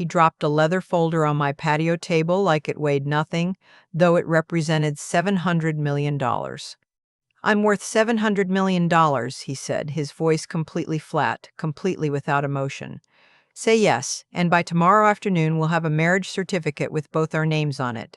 He dropped a leather folder on my patio table like it weighed nothing, though it represented $700 million. "I'm worth $700 million, he said, his voice completely flat, completely without emotion. "Say yes, and by tomorrow afternoon we'll have a marriage certificate with both our names on it."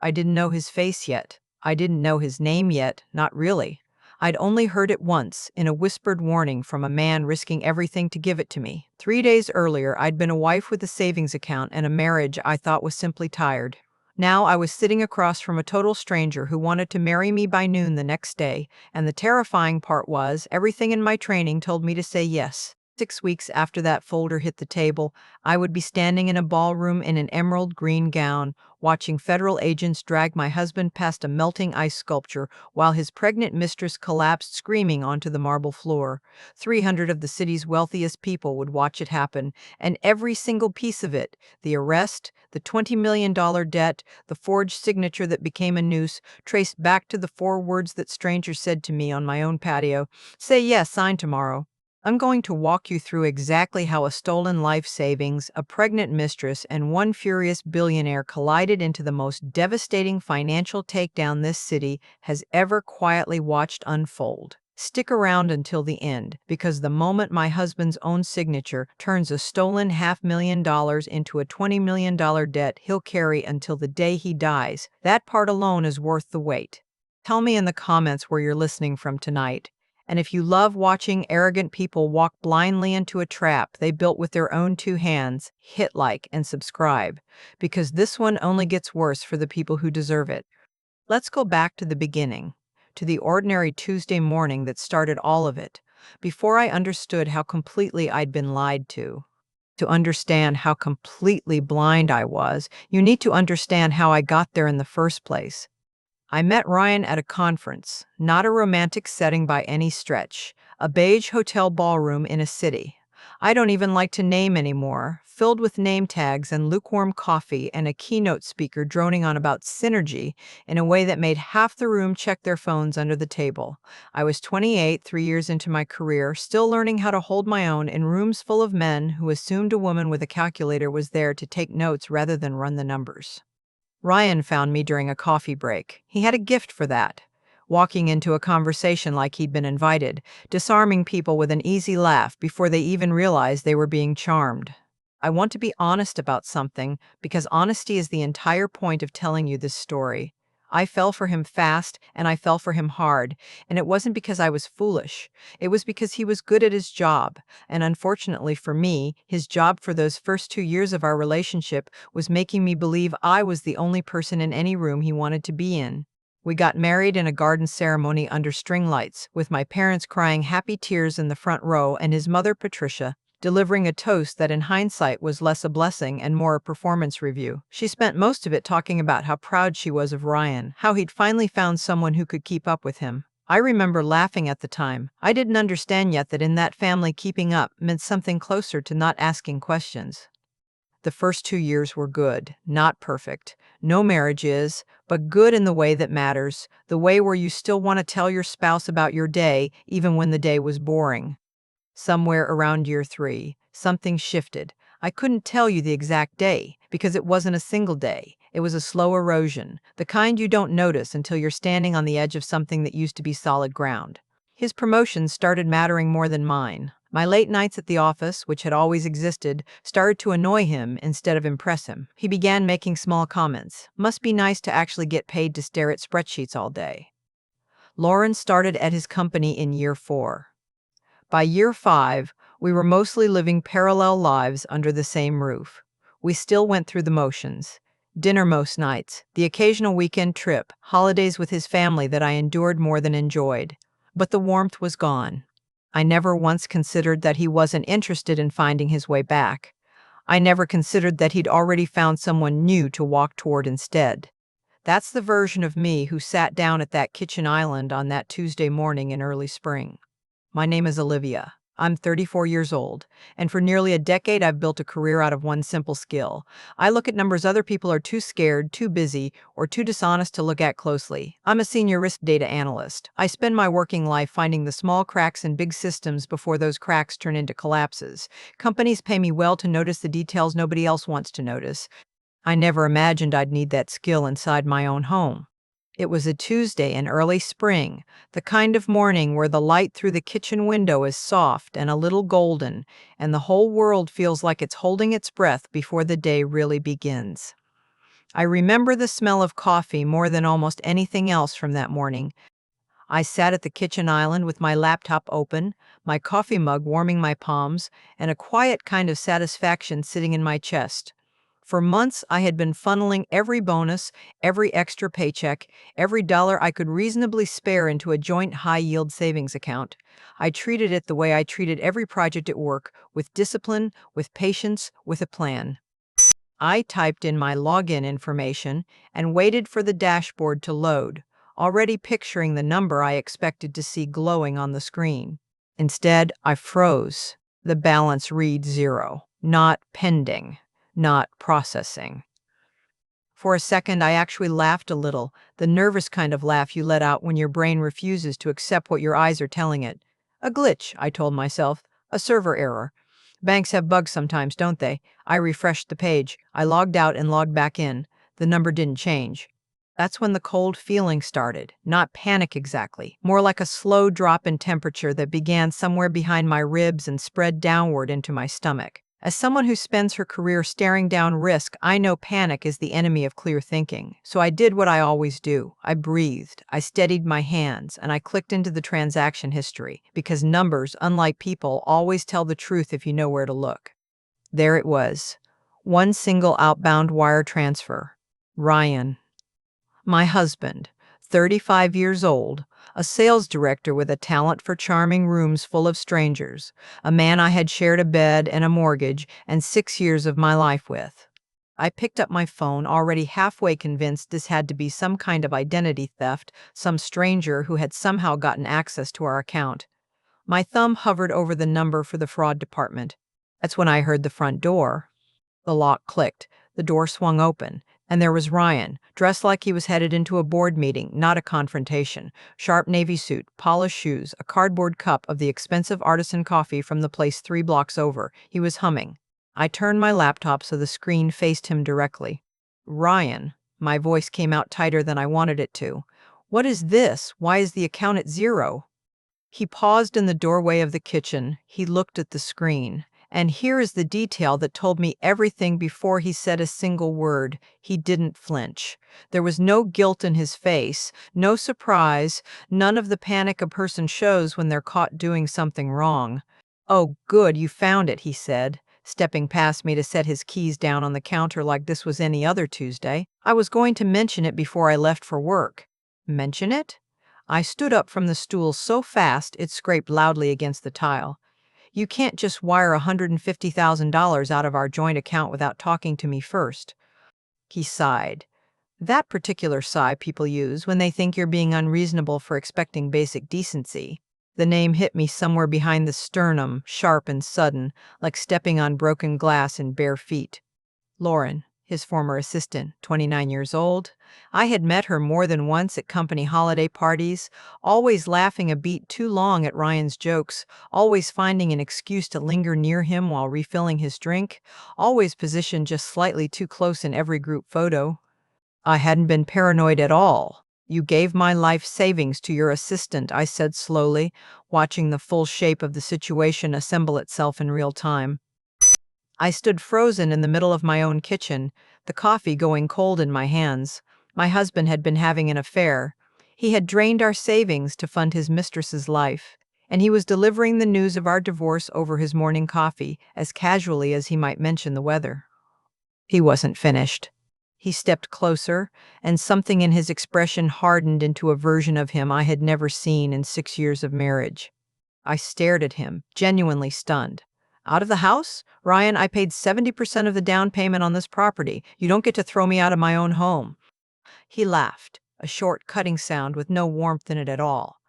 I didn't know his face yet. I didn't know his name yet, not really. I'd only heard it once, in a whispered warning from a man risking everything to give it to me. 3 days earlier, I'd been a wife with a savings account and a marriage I thought was simply tired. Now I was sitting across from a total stranger who wanted to marry me by noon the next day, and the terrifying part was, everything in my training told me to say yes. 6 weeks after that folder hit the table, I would be standing in a ballroom in an emerald green gown, watching federal agents drag my husband past a melting ice sculpture while his pregnant mistress collapsed screaming onto the marble floor. 300 of the city's wealthiest people would watch it happen, and every single piece of it, the arrest, the $20 million debt, the forged signature that became a noose, traced back to the 4 words that strangers said to me on my own patio: "Say yes, sign tomorrow." I'm going to walk you through exactly how a stolen life savings, a pregnant mistress, and one furious billionaire collided into the most devastating financial takedown this city has ever quietly watched unfold. Stick around until the end, because the moment my husband's own signature turns a stolen $500,000 into a $20 million debt he'll carry until the day he dies, that part alone is worth the wait. Tell me in the comments where you're listening from tonight. And if you love watching arrogant people walk blindly into a trap they built with their own 2 hands, hit like and subscribe, because this one only gets worse for the people who deserve it. Let's go back to the beginning, to the ordinary Tuesday morning that started all of it, before I understood how completely I'd been lied to. To understand how completely blind I was, you need to understand how I got there in the first place. I met Ryan at a conference, not a romantic setting by any stretch, a beige hotel ballroom in a city I don't even like to name anymore, filled with name tags and lukewarm coffee and a keynote speaker droning on about synergy in a way that made half the room check their phones under the table. I was 28, 3 years into my career, still learning how to hold my own in rooms full of men who assumed a woman with a calculator was there to take notes rather than run the numbers. Ryan found me during a coffee break. He had a gift for that. Walking into a conversation like he'd been invited, disarming people with an easy laugh before they even realized they were being charmed. I want to be honest about something, because honesty is the entire point of telling you this story. I fell for him fast, and I fell for him hard, and it wasn't because I was foolish. It was because he was good at his job, and unfortunately for me, his job for those first 2 years of our relationship was making me believe I was the only person in any room he wanted to be in. We got married in a garden ceremony under string lights, with my parents crying happy tears in the front row and his mother, Patricia, delivering a toast that in hindsight was less a blessing and more a performance review. She spent most of it talking about how proud she was of Ryan, how he'd finally found someone who could keep up with him. I remember laughing at the time. I didn't understand yet that in that family keeping up meant something closer to not asking questions. The first 2 years were good, not perfect. No marriage is, but good in the way that matters, the way where you still want to tell your spouse about your day, even when the day was boring. Somewhere around year 3, something shifted. I couldn't tell you the exact day, because it wasn't a single day. It was a slow erosion, the kind you don't notice until you're standing on the edge of something that used to be solid ground. His promotions started mattering more than mine. My late nights at the office, which had always existed, started to annoy him instead of impress him. He began making small comments. Must be nice to actually get paid to stare at spreadsheets all day. Lauren started at his company in year 4. By year 5, we were mostly living parallel lives under the same roof. We still went through the motions. Dinner most nights, the occasional weekend trip, holidays with his family that I endured more than enjoyed. But the warmth was gone. I never once considered that he wasn't interested in finding his way back. I never considered that he'd already found someone new to walk toward instead. That's the version of me who sat down at that kitchen island on that Tuesday morning in early spring. My name is Olivia. I'm 34 years old, and for nearly a decade I've built a career out of one simple skill. I look at numbers other people are too scared, too busy, or too dishonest to look at closely. I'm a senior risk data analyst. I spend my working life finding the small cracks in big systems before those cracks turn into collapses. Companies pay me well to notice the details nobody else wants to notice. I never imagined I'd need that skill inside my own home. It was a Tuesday in early spring, the kind of morning where the light through the kitchen window is soft and a little golden, and the whole world feels like it's holding its breath before the day really begins. I remember the smell of coffee more than almost anything else from that morning. I sat at the kitchen island with my laptop open, my coffee mug warming my palms, and a quiet kind of satisfaction sitting in my chest. For months, I had been funneling every bonus, every extra paycheck, every dollar I could reasonably spare into a joint high-yield savings account. I treated it the way I treated every project at work, with discipline, with patience, with a plan. I typed in my login information and waited for the dashboard to load, already picturing the number I expected to see glowing on the screen. Instead, I froze. The balance read zero, not pending, not processing. For a second, I actually laughed a little, the nervous kind of laugh you let out when your brain refuses to accept what your eyes are telling it. A glitch, I told myself, a server error. Banks have bugs sometimes, don't they? I refreshed the page. I logged out and logged back in. The number didn't change. That's when the cold feeling started. Not panic exactly, more like a slow drop in temperature that began somewhere behind my ribs and spread downward into my stomach. As someone who spends her career staring down risk, I know panic is the enemy of clear thinking. So I did what I always do. I breathed, I steadied my hands, and I clicked into the transaction history, because numbers, unlike people, always tell the truth if you know where to look. There it was. One single outbound wire transfer. Ryan. My husband, 35 years old, a sales director with a talent for charming rooms full of strangers, a man I had shared a bed and a mortgage and 6 years of my life with. I picked up my phone, already halfway convinced this had to be some kind of identity theft, some stranger who had somehow gotten access to our account. My thumb hovered over the number for the fraud department. That's when I heard the front door. The lock clicked, the door swung open, and there was Ryan, dressed like he was headed into a board meeting, not a confrontation. Sharp navy suit, polished shoes, a cardboard cup of the expensive artisan coffee from the place 3 blocks over. He was humming. I turned my laptop so the screen faced him directly. Ryan, my voice came out tighter than I wanted it to. What is this? Why is the account at zero? He paused in the doorway of the kitchen. He looked at the screen. And here is the detail that told me everything before he said a single word. He didn't flinch. There was no guilt in his face, no surprise, none of the panic a person shows when they're caught doing something wrong. "Oh, good, you found it," he said, stepping past me to set his keys down on the counter like this was any other Tuesday. "I was going to mention it before I left for work." Mention it? I stood up from the stool so fast it scraped loudly against the tile. "You can't just wire $150,000 out of our joint account without talking to me first." He sighed. That particular sigh people use when they think you're being unreasonable for expecting basic decency. The name hit me somewhere behind the sternum, sharp and sudden, like stepping on broken glass in bare feet. Lauren, his former assistant, 29 years old. I had met her more than once at company holiday parties, always laughing a beat too long at Ryan's jokes, always finding an excuse to linger near him while refilling his drink, always positioned just slightly too close in every group photo. I hadn't been paranoid at all. "You gave my life savings to your assistant," I said slowly, watching the full shape of the situation assemble itself in real time. I stood frozen in the middle of my own kitchen, the coffee going cold in my hands. My husband had been having an affair. He had drained our savings to fund his mistress's life, and he was delivering the news of our divorce over his morning coffee as casually as he might mention the weather. He wasn't finished. He stepped closer, and something in his expression hardened into a version of him I had never seen in 6 years of marriage. I stared at him, genuinely stunned. "Out of the house? Ryan, I paid 70% of the down payment on this property. You don't get to throw me out of my own home." He laughed, a short, cutting sound with no warmth in it at all.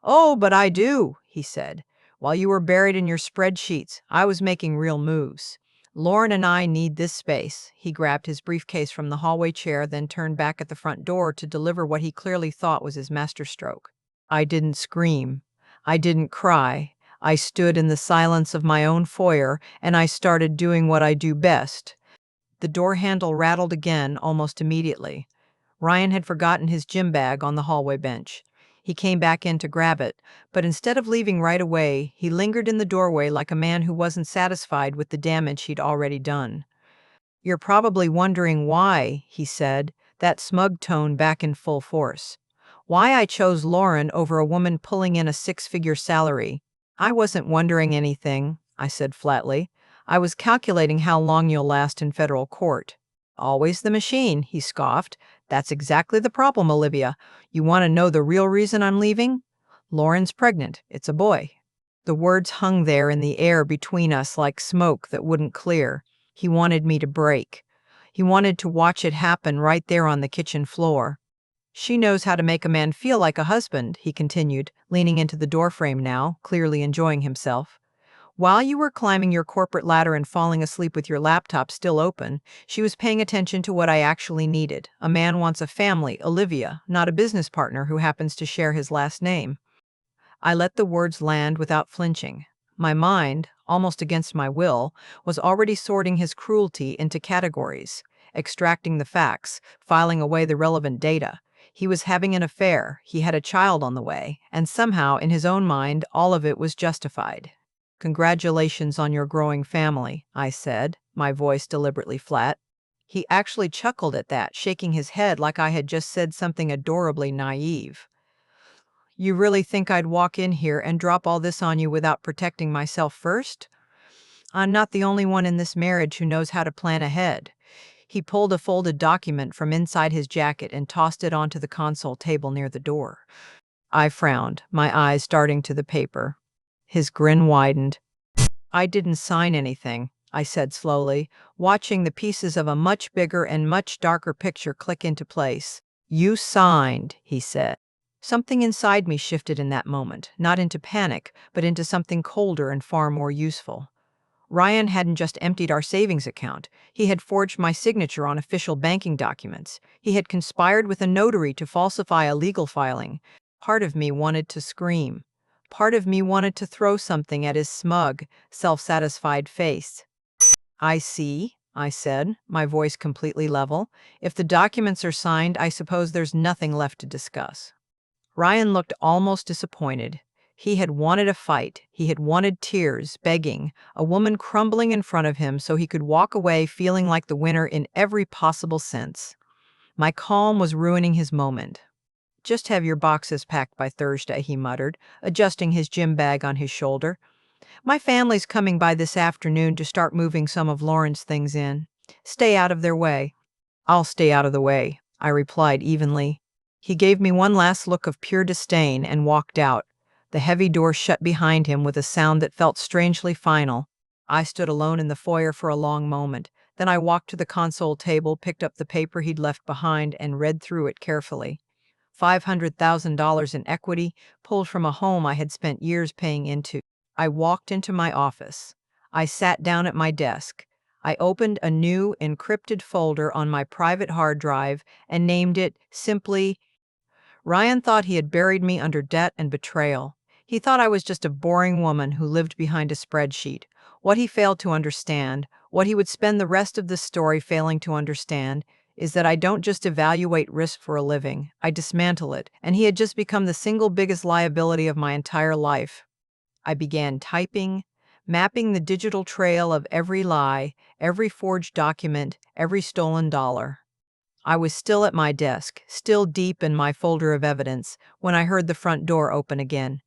"Oh, but I do," he said. While you were buried in your spreadsheets, I was making real moves. Lauren and I need this space." He grabbed his briefcase from the hallway chair, then turned back at the front door to deliver what he clearly thought was his masterstroke. I didn't scream. I didn't cry. I stood in the silence of my own foyer, and I started doing what I do best. The door handle rattled again almost immediately. Ryan had forgotten his gym bag on the hallway bench. He came back in to grab it, but instead of leaving right away, he lingered in the doorway like a man who wasn't satisfied with the damage he'd already done. "You're probably wondering why," he said, that smug tone back in full force. "Why I chose Lauren over a woman pulling in a six-figure salary." "I wasn't wondering anything," I said flatly. "I was calculating how long you'll last in federal court." "Always the machine," he scoffed. "That's exactly the problem, Olivia. You want to know the real reason I'm leaving? Lauren's pregnant. It's a boy." The words hung there in the air between us like smoke that wouldn't clear. He wanted me to break. He wanted to watch it happen right there on the kitchen floor. "She knows how to make a man feel like a husband," he continued, leaning into the doorframe now, clearly enjoying himself. "While you were climbing your corporate ladder and falling asleep with your laptop still open, she was paying attention to what I actually needed. A man wants a family, Olivia, not a business partner who happens to share his last name." I let the words land without flinching. My mind, almost against my will, was already sorting his cruelty into categories, extracting the facts, filing away the relevant data. He was having an affair, he had a child on the way, and somehow, in his own mind, all of it was justified. "Congratulations on your growing family," I said, my voice deliberately flat. He actually chuckled at that, shaking his head like I had just said something adorably naive. "You really think I'd walk in here and drop all this on you without protecting myself first? I'm not the only one in this marriage who knows how to plan ahead." He pulled a folded document from inside his jacket and tossed it onto the console table near the door. I frowned, my eyes darting to the paper. His grin widened. "I didn't sign anything," I said slowly, watching the pieces of a much bigger and much darker picture click into place. "You signed," he said. Something inside me shifted in that moment, not into panic, but into something colder and far more useful. Ryan hadn't just emptied our savings account. He had forged my signature on official banking documents. He had conspired with a notary to falsify a legal filing. Part of me wanted to scream. Part of me wanted to throw something at his smug, self-satisfied face. "I see," I said, my voice completely level. "If the documents are signed, I suppose there's nothing left to discuss." Ryan looked almost disappointed. He had wanted a fight. He had wanted tears, begging, a woman crumbling in front of him so he could walk away feeling like the winner in every possible sense. My calm was ruining his moment. "Just have your boxes packed by Thursday," he muttered, adjusting his gym bag on his shoulder. "My family's coming by this afternoon to start moving some of Lauren's things in. Stay out of their way." "I'll stay out of the way," I replied evenly. He gave me one last look of pure disdain and walked out. The heavy door shut behind him with a sound that felt strangely final. I stood alone in the foyer for a long moment. Then I walked to the console table, picked up the paper he'd left behind, and read through it carefully. $500,000 in equity, pulled from a home I had spent years paying into. I walked into my office. I sat down at my desk. I opened a new, encrypted folder on my private hard drive and named it simply. Ryan thought he had buried me under debt and betrayal. He thought I was just a boring woman who lived behind a spreadsheet. What he failed to understand, what he would spend the rest of the story failing to understand, is that I don't just evaluate risk for a living, I dismantle it, and he had just become the single biggest liability of my entire life. I began typing, mapping the digital trail of every lie, every forged document, every stolen dollar. I was still at my desk, still deep in my folder of evidence, when I heard the front door open again.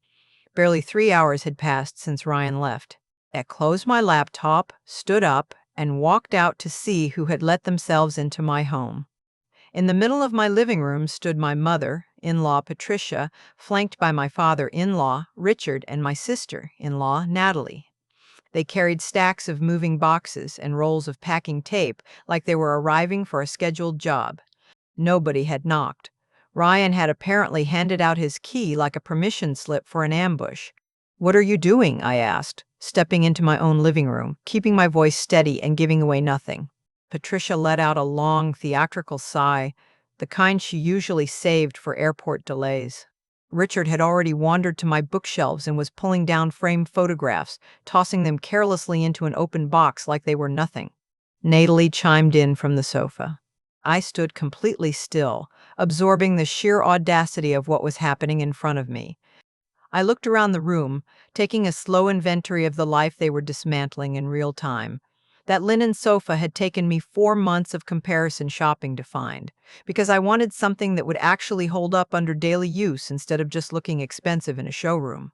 Barely 3 hours had passed since Ryan left. I closed my laptop, stood up, and walked out to see who had let themselves into my home. In the middle of my living room stood my mother-in-law, Patricia, flanked by my father-in-law, Richard, and my sister-in-law, Natalie. They carried stacks of moving boxes and rolls of packing tape like they were arriving for a scheduled job. Nobody had knocked. Ryan had apparently handed out his key like a permission slip for an ambush. "What are you doing?" I asked, stepping into my own living room, keeping my voice steady and giving away nothing. Patricia let out a long, theatrical sigh, the kind she usually saved for airport delays. Richard had already wandered to my bookshelves and was pulling down framed photographs, tossing them carelessly into an open box like they were nothing. Natalie chimed in from the sofa. I stood completely still, absorbing the sheer audacity of what was happening in front of me. I looked around the room, taking a slow inventory of the life they were dismantling in real time. That linen sofa had taken me 4 months of comparison shopping to find, because I wanted something that would actually hold up under daily use instead of just looking expensive in a showroom.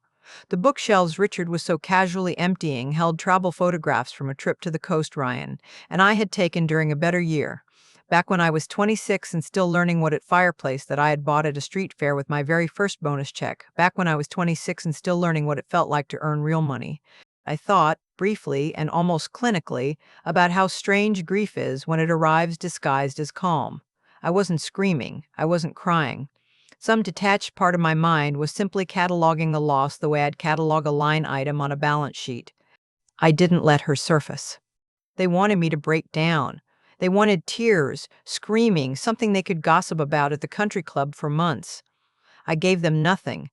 The bookshelves Richard was so casually emptying held travel photographs from a trip to the coast Ryan, and I had taken during a better year. Back when I was 26 and still learning what at fireplace that I had bought at a street fair with my very first bonus check. Back when I was 26 and still learning what it felt like to earn real money. I thought, briefly and almost clinically, about how strange grief is when it arrives disguised as calm. I wasn't screaming. I wasn't crying. Some detached part of my mind was simply cataloging the loss the way I'd catalog a line item on a balance sheet. I didn't let her surface. They wanted me to break down. They wanted tears, screaming, something they could gossip about at the country club for months. I gave them nothing.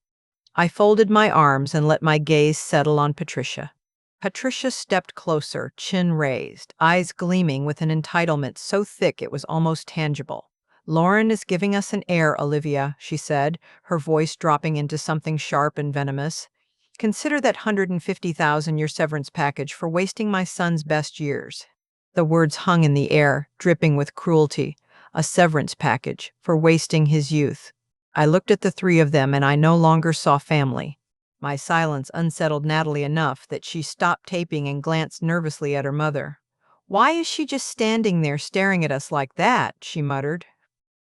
I folded my arms and let my gaze settle on Patricia. Patricia stepped closer, chin raised, eyes gleaming with an entitlement so thick it was almost tangible. "Lauren is giving us an heir, Olivia," she said, her voice dropping into something sharp and venomous. "Consider that 150,000 your severance package for wasting my son's best years." The words hung in the air, dripping with cruelty. A severance package for wasting his youth. I looked at the three of them and I no longer saw family. My silence unsettled Natalie enough that she stopped taping and glanced nervously at her mother. "Why is she just standing there staring at us like that?" she muttered.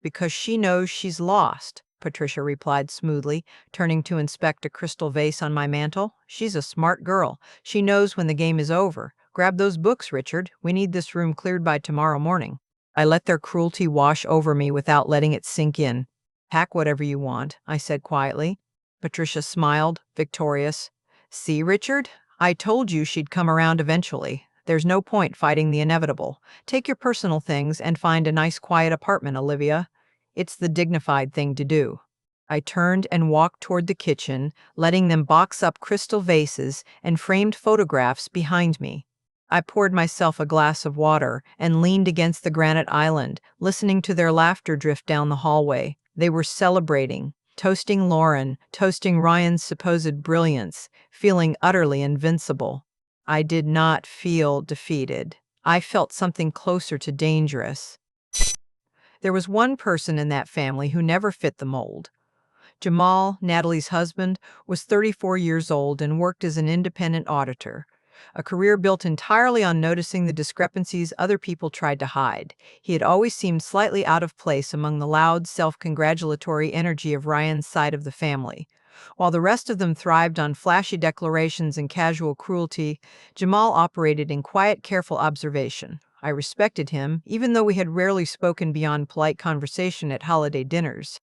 "Because she knows she's lost," Patricia replied smoothly, turning to inspect a crystal vase on my mantel. "She's a smart girl. She knows when the game is over. Grab those books, Richard. We need this room cleared by tomorrow morning." I let their cruelty wash over me without letting it sink in. "Pack whatever you want," I said quietly. Patricia smiled, victorious. "See, Richard? I told you she'd come around eventually. There's no point fighting the inevitable. Take your personal things and find a nice quiet apartment, Olivia. It's the dignified thing to do." I turned and walked toward the kitchen, letting them box up crystal vases and framed photographs behind me. I poured myself a glass of water and leaned against the granite island, listening to their laughter drift down the hallway. They were celebrating, toasting Lauren, toasting Ryan's supposed brilliance, feeling utterly invincible. I did not feel defeated. I felt something closer to dangerous. There was one person in that family who never fit the mold. Jamal, Natalie's husband, was 34 years old and worked as an independent auditor, a career built entirely on noticing the discrepancies other people tried to hide. He had always seemed slightly out of place among the loud, self-congratulatory energy of Ryan's side of the family. While the rest of them thrived on flashy declarations and casual cruelty, Jamal operated in quiet, careful observation. I respected him, even though we had rarely spoken beyond polite conversation at holiday dinners.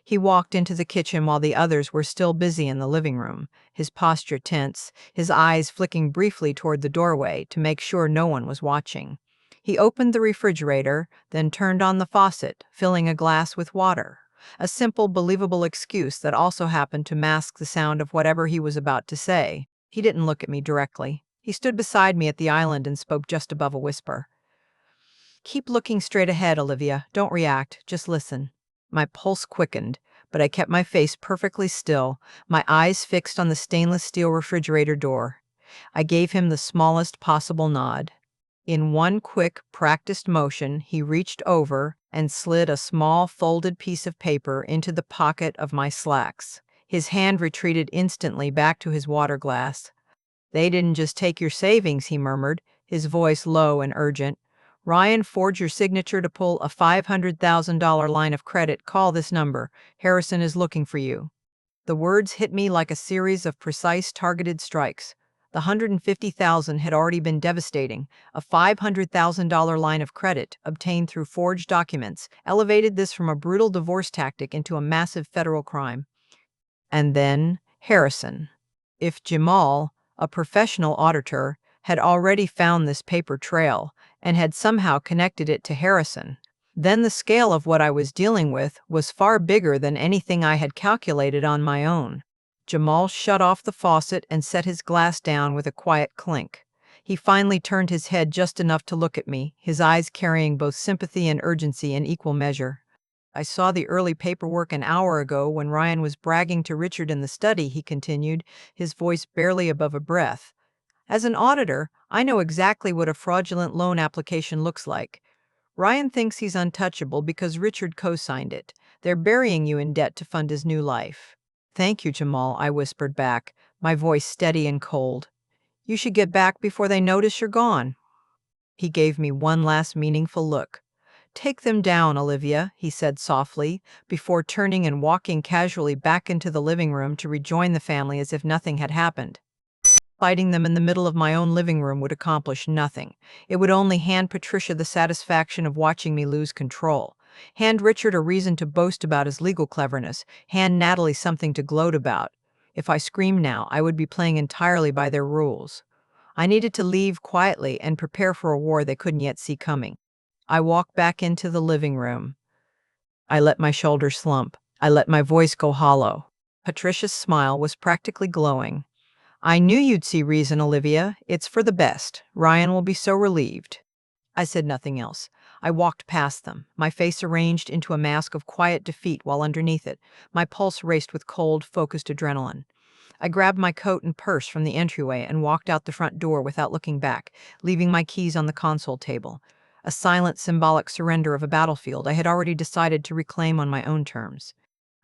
He walked into the kitchen while the others were still busy in the living room, his posture tense, his eyes flicking briefly toward the doorway to make sure no one was watching. He opened the refrigerator, then turned on the faucet, filling a glass with water. A simple, believable excuse that also happened to mask the sound of whatever he was about to say. He didn't look at me directly. He stood beside me at the island and spoke just above a whisper. "Keep looking straight ahead, Olivia. Don't react. Just listen." My pulse quickened, but I kept my face perfectly still, my eyes fixed on the stainless steel refrigerator door. I gave him the smallest possible nod. In one quick, practiced motion, he reached over and slid a small, folded piece of paper into the pocket of my slacks. His hand retreated instantly back to his water glass. "They didn't just take your savings," he murmured, his voice low and urgent. "Ryan forged your signature to pull a $500,000 line of credit. Call this number. Harrison is looking for you." The words hit me like a series of precise targeted strikes. The 150,000 had already been devastating. A $500,000 line of credit, obtained through forged documents, elevated this from a brutal divorce tactic into a massive federal crime. And then Harrison. If Jamal, a professional auditor, had already found this paper trail and had somehow connected it to Harrison, then the scale of what I was dealing with was far bigger than anything I had calculated on my own. Jamal shut off the faucet and set his glass down with a quiet clink. He finally turned his head just enough to look at me, his eyes carrying both sympathy and urgency in equal measure. "I saw the early paperwork an hour ago when Ryan was bragging to Richard in the study," he continued, his voice barely above a breath. "As an auditor, I know exactly what a fraudulent loan application looks like. Ryan thinks he's untouchable because Richard co-signed it. They're burying you in debt to fund his new life." "Thank you, Jamal," I whispered back, my voice steady and cold. "You should get back before they notice you're gone." He gave me one last meaningful look. "Take them down, Olivia," he said softly, before turning and walking casually back into the living room to rejoin the family as if nothing had happened. Fighting them in the middle of my own living room would accomplish nothing. It would only hand Patricia the satisfaction of watching me lose control. Hand Richard a reason to boast about his legal cleverness. Hand Natalie something to gloat about. If I screamed now, I would be playing entirely by their rules. I needed to leave quietly and prepare for a war they couldn't yet see coming. I walked back into the living room. I let my shoulders slump. I let my voice go hollow. Patricia's smile was practically glowing. "I knew you'd see reason, Olivia. It's for the best. Ryan will be so relieved." I said nothing else. I walked past them, my face arranged into a mask of quiet defeat while underneath it, my pulse raced with cold, focused adrenaline. I grabbed my coat and purse from the entryway and walked out the front door without looking back, leaving my keys on the console table. A silent, symbolic surrender of a battlefield I had already decided to reclaim on my own terms.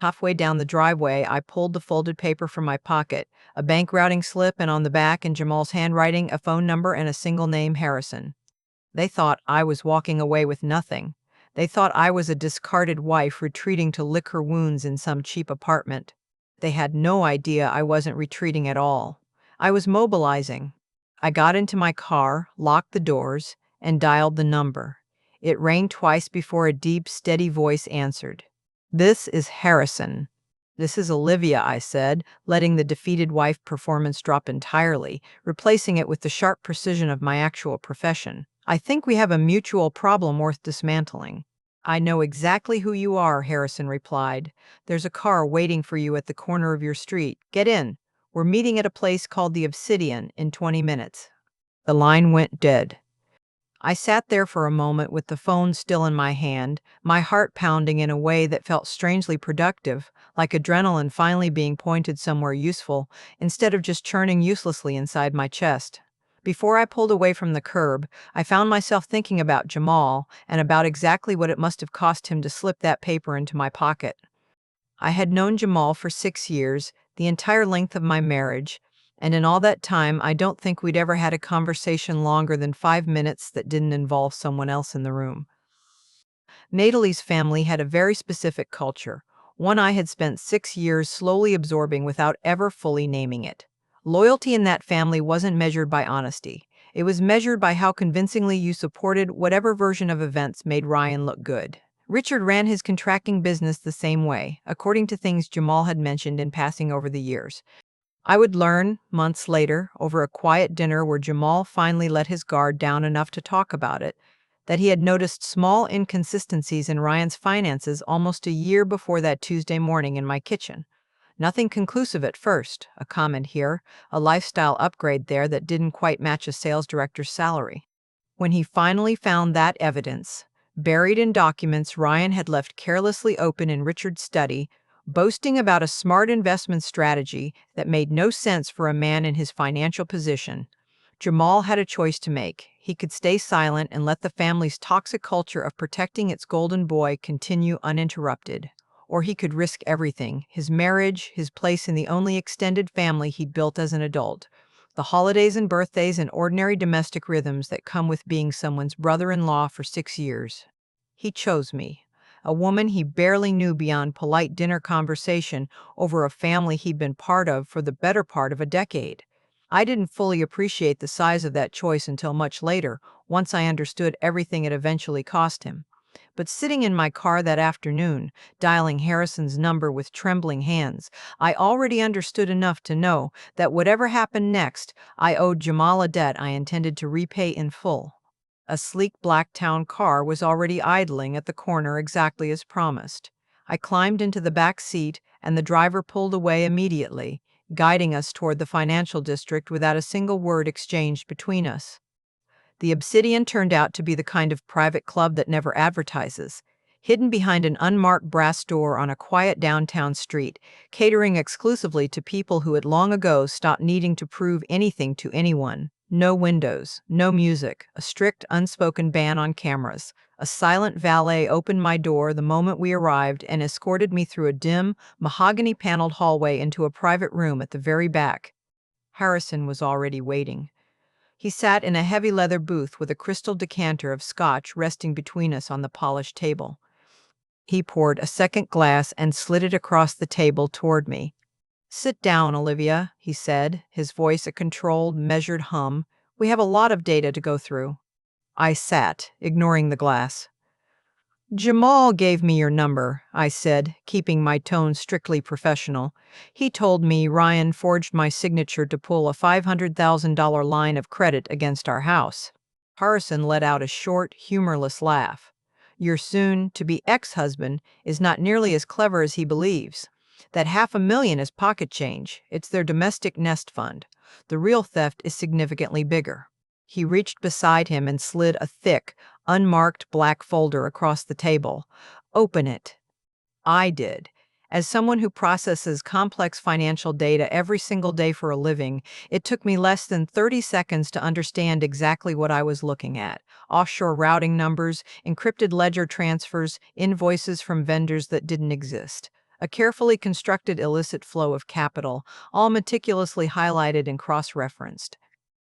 Halfway down the driveway, I pulled the folded paper from my pocket, a bank routing slip, and on the back, in Jamal's handwriting, a phone number and a single name, Harrison. They thought I was walking away with nothing. They thought I was a discarded wife retreating to lick her wounds in some cheap apartment. They had no idea I wasn't retreating at all. I was mobilizing. I got into my car, locked the doors, and dialed the number. It rang twice before a deep, steady voice answered. "This is Harrison." "This is Olivia," I said, letting the defeated wife performance drop entirely, replacing it with the sharp precision of my actual profession. "I think we have a mutual problem worth dismantling." "I know exactly who you are," Harrison replied. "There's a car waiting for you at the corner of your street. Get in. We're meeting at a place called the Obsidian in 20 minutes. The line went dead. I sat there for a moment with the phone still in my hand, my heart pounding in a way that felt strangely productive, like adrenaline finally being pointed somewhere useful, instead of just churning uselessly inside my chest. Before I pulled away from the curb, I found myself thinking about Jamal and about exactly what it must have cost him to slip that paper into my pocket. I had known Jamal for 6 years, the entire length of my marriage, and in all that time I don't think we'd ever had a conversation longer than 5 minutes that didn't involve someone else in the room. Natalie's family had a very specific culture, one I had spent 6 years slowly absorbing without ever fully naming it. Loyalty in that family wasn't measured by honesty. It was measured by how convincingly you supported whatever version of events made Ryan look good. Richard ran his contracting business the same way, according to things Jamal had mentioned in passing over the years. I would learn, months later, over a quiet dinner where Jamal finally let his guard down enough to talk about it, that he had noticed small inconsistencies in Ryan's finances almost a year before that Tuesday morning in my kitchen. Nothing conclusive at first, a comment here, a lifestyle upgrade there that didn't quite match a sales director's salary. When he finally found that evidence, buried in documents Ryan had left carelessly open in Richard's study, boasting about a smart investment strategy that made no sense for a man in his financial position, Jamal had a choice to make. He could stay silent and let the family's toxic culture of protecting its golden boy continue uninterrupted. Or he could risk everything, his marriage, his place in the only extended family he'd built as an adult, the holidays and birthdays and ordinary domestic rhythms that come with being someone's brother-in-law for 6 years. He chose me, a woman he barely knew beyond polite dinner conversation over a family he'd been part of for the better part of a decade. I didn't fully appreciate the size of that choice until much later, once I understood everything it eventually cost him. But sitting in my car that afternoon, dialing Harrison's number with trembling hands, I already understood enough to know that whatever happened next, I owed Jamal a debt I intended to repay in full. A sleek black town car was already idling at the corner exactly as promised. I climbed into the back seat, and the driver pulled away immediately, guiding us toward the financial district without a single word exchanged between us. The Obsidian turned out to be the kind of private club that never advertises, hidden behind an unmarked brass door on a quiet downtown street, catering exclusively to people who had long ago stopped needing to prove anything to anyone. No windows, no music, a strict unspoken ban on cameras. A silent valet opened my door the moment we arrived and escorted me through a dim, mahogany-paneled hallway into a private room at the very back. Harrison was already waiting. He sat in a heavy leather booth with a crystal decanter of scotch resting between us on the polished table. He poured a second glass and slid it across the table toward me. "Sit down, Olivia," he said, his voice a controlled, measured hum. "We have a lot of data to go through." I sat, ignoring the glass. "Jamal gave me your number," I said, keeping my tone strictly professional. "He told me Ryan forged my signature to pull a $500,000 line of credit against our house." Harrison let out a short, humorless laugh. "Your soon-to-be ex-husband is not nearly as clever as he believes. That $500,000 is pocket change. It's their domestic nest fund. The real theft is significantly bigger." He reached beside him and slid a thick, unmarked black folder across the table. "Open it." I did. As someone who processes complex financial data every single day for a living, it took me less than 30 seconds to understand exactly what I was looking at. Offshore routing numbers, encrypted ledger transfers, invoices from vendors that didn't exist. A carefully constructed illicit flow of capital, all meticulously highlighted and cross-referenced.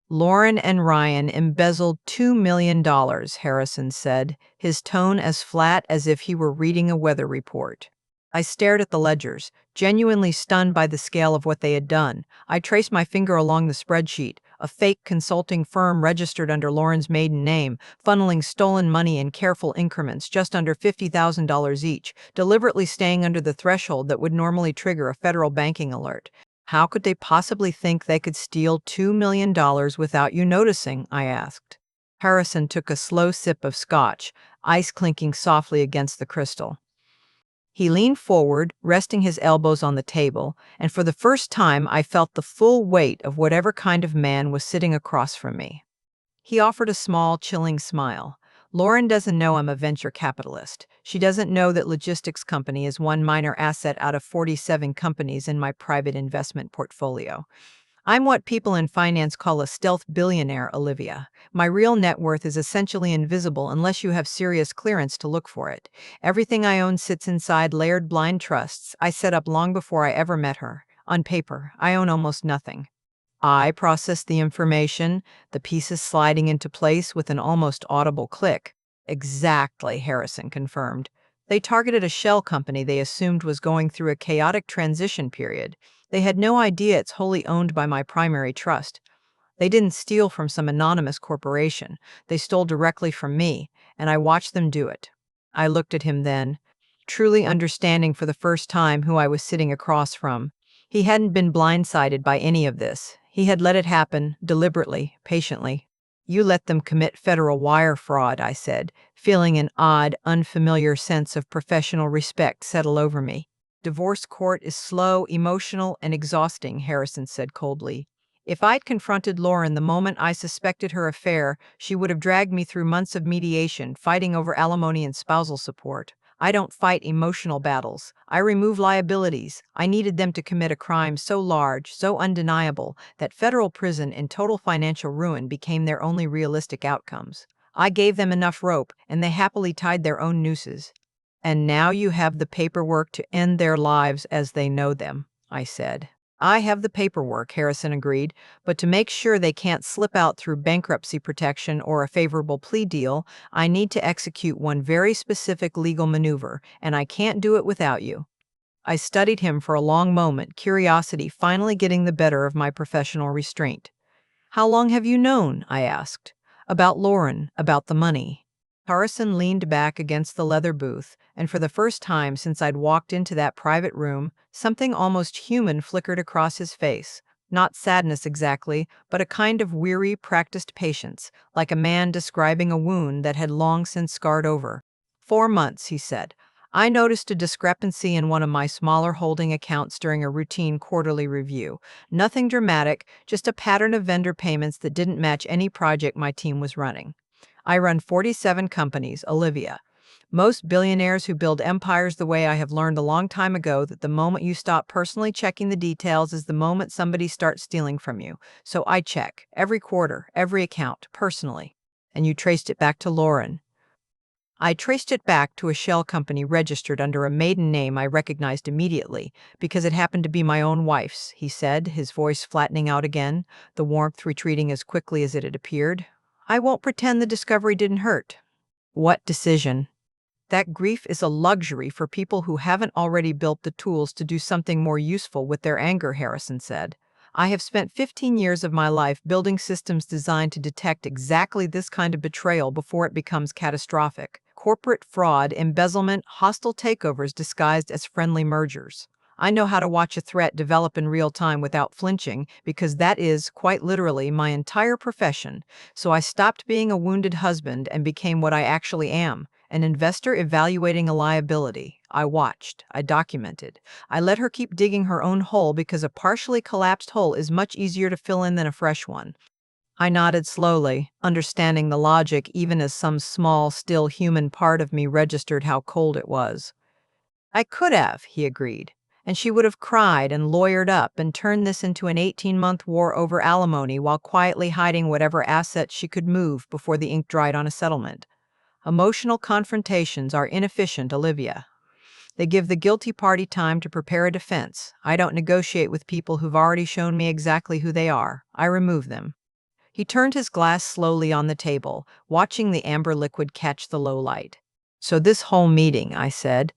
"Lauren and Ryan embezzled $2 million, Harrison said, his tone as flat as if he were reading a weather report. I stared at the ledgers, genuinely stunned by the scale of what they had done. I traced my finger along the spreadsheet, a fake consulting firm registered under Lauren's maiden name, funneling stolen money in careful increments just under $50,000 each, deliberately staying under the threshold that would normally trigger a federal banking alert. How could they possibly think they could steal $2 million without you noticing? I asked. Harrison took a slow sip of scotch, ice clinking softly against the crystal. He leaned forward, resting his elbows on the table, and for the first time I felt the full weight of whatever kind of man was sitting across from me. He offered a small, chilling smile. "Lauren doesn't know I'm a venture capitalist. She doesn't know that logistics company is one minor asset out of 47 companies in my private investment portfolio. I'm what people in finance call a stealth billionaire, Olivia. My real net worth is essentially invisible unless you have serious clearance to look for it. Everything I own sits inside layered blind trusts I set up long before I ever met her. On paper, I own almost nothing. I processed the information, the pieces sliding into place with an almost audible click. Exactly, Harrison confirmed. They targeted a shell company they assumed was going through a chaotic transition period. They had no idea it's wholly owned by my primary trust. They didn't steal from some anonymous corporation. They stole directly from me, and I watched them do it. I looked at him then, truly understanding for the first time who I was sitting across from. He hadn't been blindsided by any of this. He had let it happen, deliberately, patiently. "You let them commit federal wire fraud," I said, feeling an odd, unfamiliar sense of professional respect settle over me. "Divorce court is slow, emotional, and exhausting," Harrison said coldly. "If I'd confronted Lauren the moment I suspected her affair, she would have dragged me through months of mediation, fighting over alimony and spousal support. I don't fight emotional battles. I remove liabilities. I needed them to commit a crime so large, so undeniable, that federal prison and total financial ruin became their only realistic outcomes. I gave them enough rope, and they happily tied their own nooses. And now you have the paperwork to end their lives as they know them," I said. "I have the paperwork," Harrison agreed, "but to make sure they can't slip out through bankruptcy protection or a favorable plea deal, I need to execute one very specific legal maneuver, and I can't do it without you." I studied him for a long moment, curiosity finally getting the better of my professional restraint. "How long have you known?" I asked. "About Lauren, about the money." Harrison leaned back against the leather booth, and for the first time since I'd walked into that private room, something almost human flickered across his face. Not sadness exactly, but a kind of weary, practiced patience, like a man describing a wound that had long since scarred over. 4 months, he said. I noticed a discrepancy in one of my smaller holding accounts during a routine quarterly review. Nothing dramatic, just a pattern of vendor payments that didn't match any project my team was running. I run 47 companies, Olivia. Most billionaires who build empires the way I have learned a long time ago that the moment you stop personally checking the details is the moment somebody starts stealing from you. So I check every quarter, every account, personally. And you traced it back to Lauren. I traced it back to a shell company registered under a maiden name I recognized immediately, because it happened to be my own wife's, he said, his voice flattening out again, the warmth retreating as quickly as it had appeared. I won't pretend the discovery didn't hurt. What decision? That grief is a luxury for people who haven't already built the tools to do something more useful with their anger, Harrison said. I have spent 15 years of my life building systems designed to detect exactly this kind of betrayal before it becomes catastrophic. Corporate fraud, embezzlement, hostile takeovers disguised as friendly mergers. I know how to watch a threat develop in real time without flinching because that is, quite literally, my entire profession. So I stopped being a wounded husband and became what I actually am, an investor evaluating a liability. I watched. I documented. I let her keep digging her own hole because a partially collapsed hole is much easier to fill in than a fresh one. I nodded slowly, understanding the logic even as some small, still human part of me registered how cold it was. I could have, he agreed, and she would have cried and lawyered up and turned this into an 18-month war over alimony while quietly hiding whatever assets she could move before the ink dried on a settlement. Emotional confrontations are inefficient, Olivia. They give the guilty party time to prepare a defense. I don't negotiate with people who've already shown me exactly who they are. I remove them. He turned his glass slowly on the table, watching the amber liquid catch the low light. So this whole meeting, I said.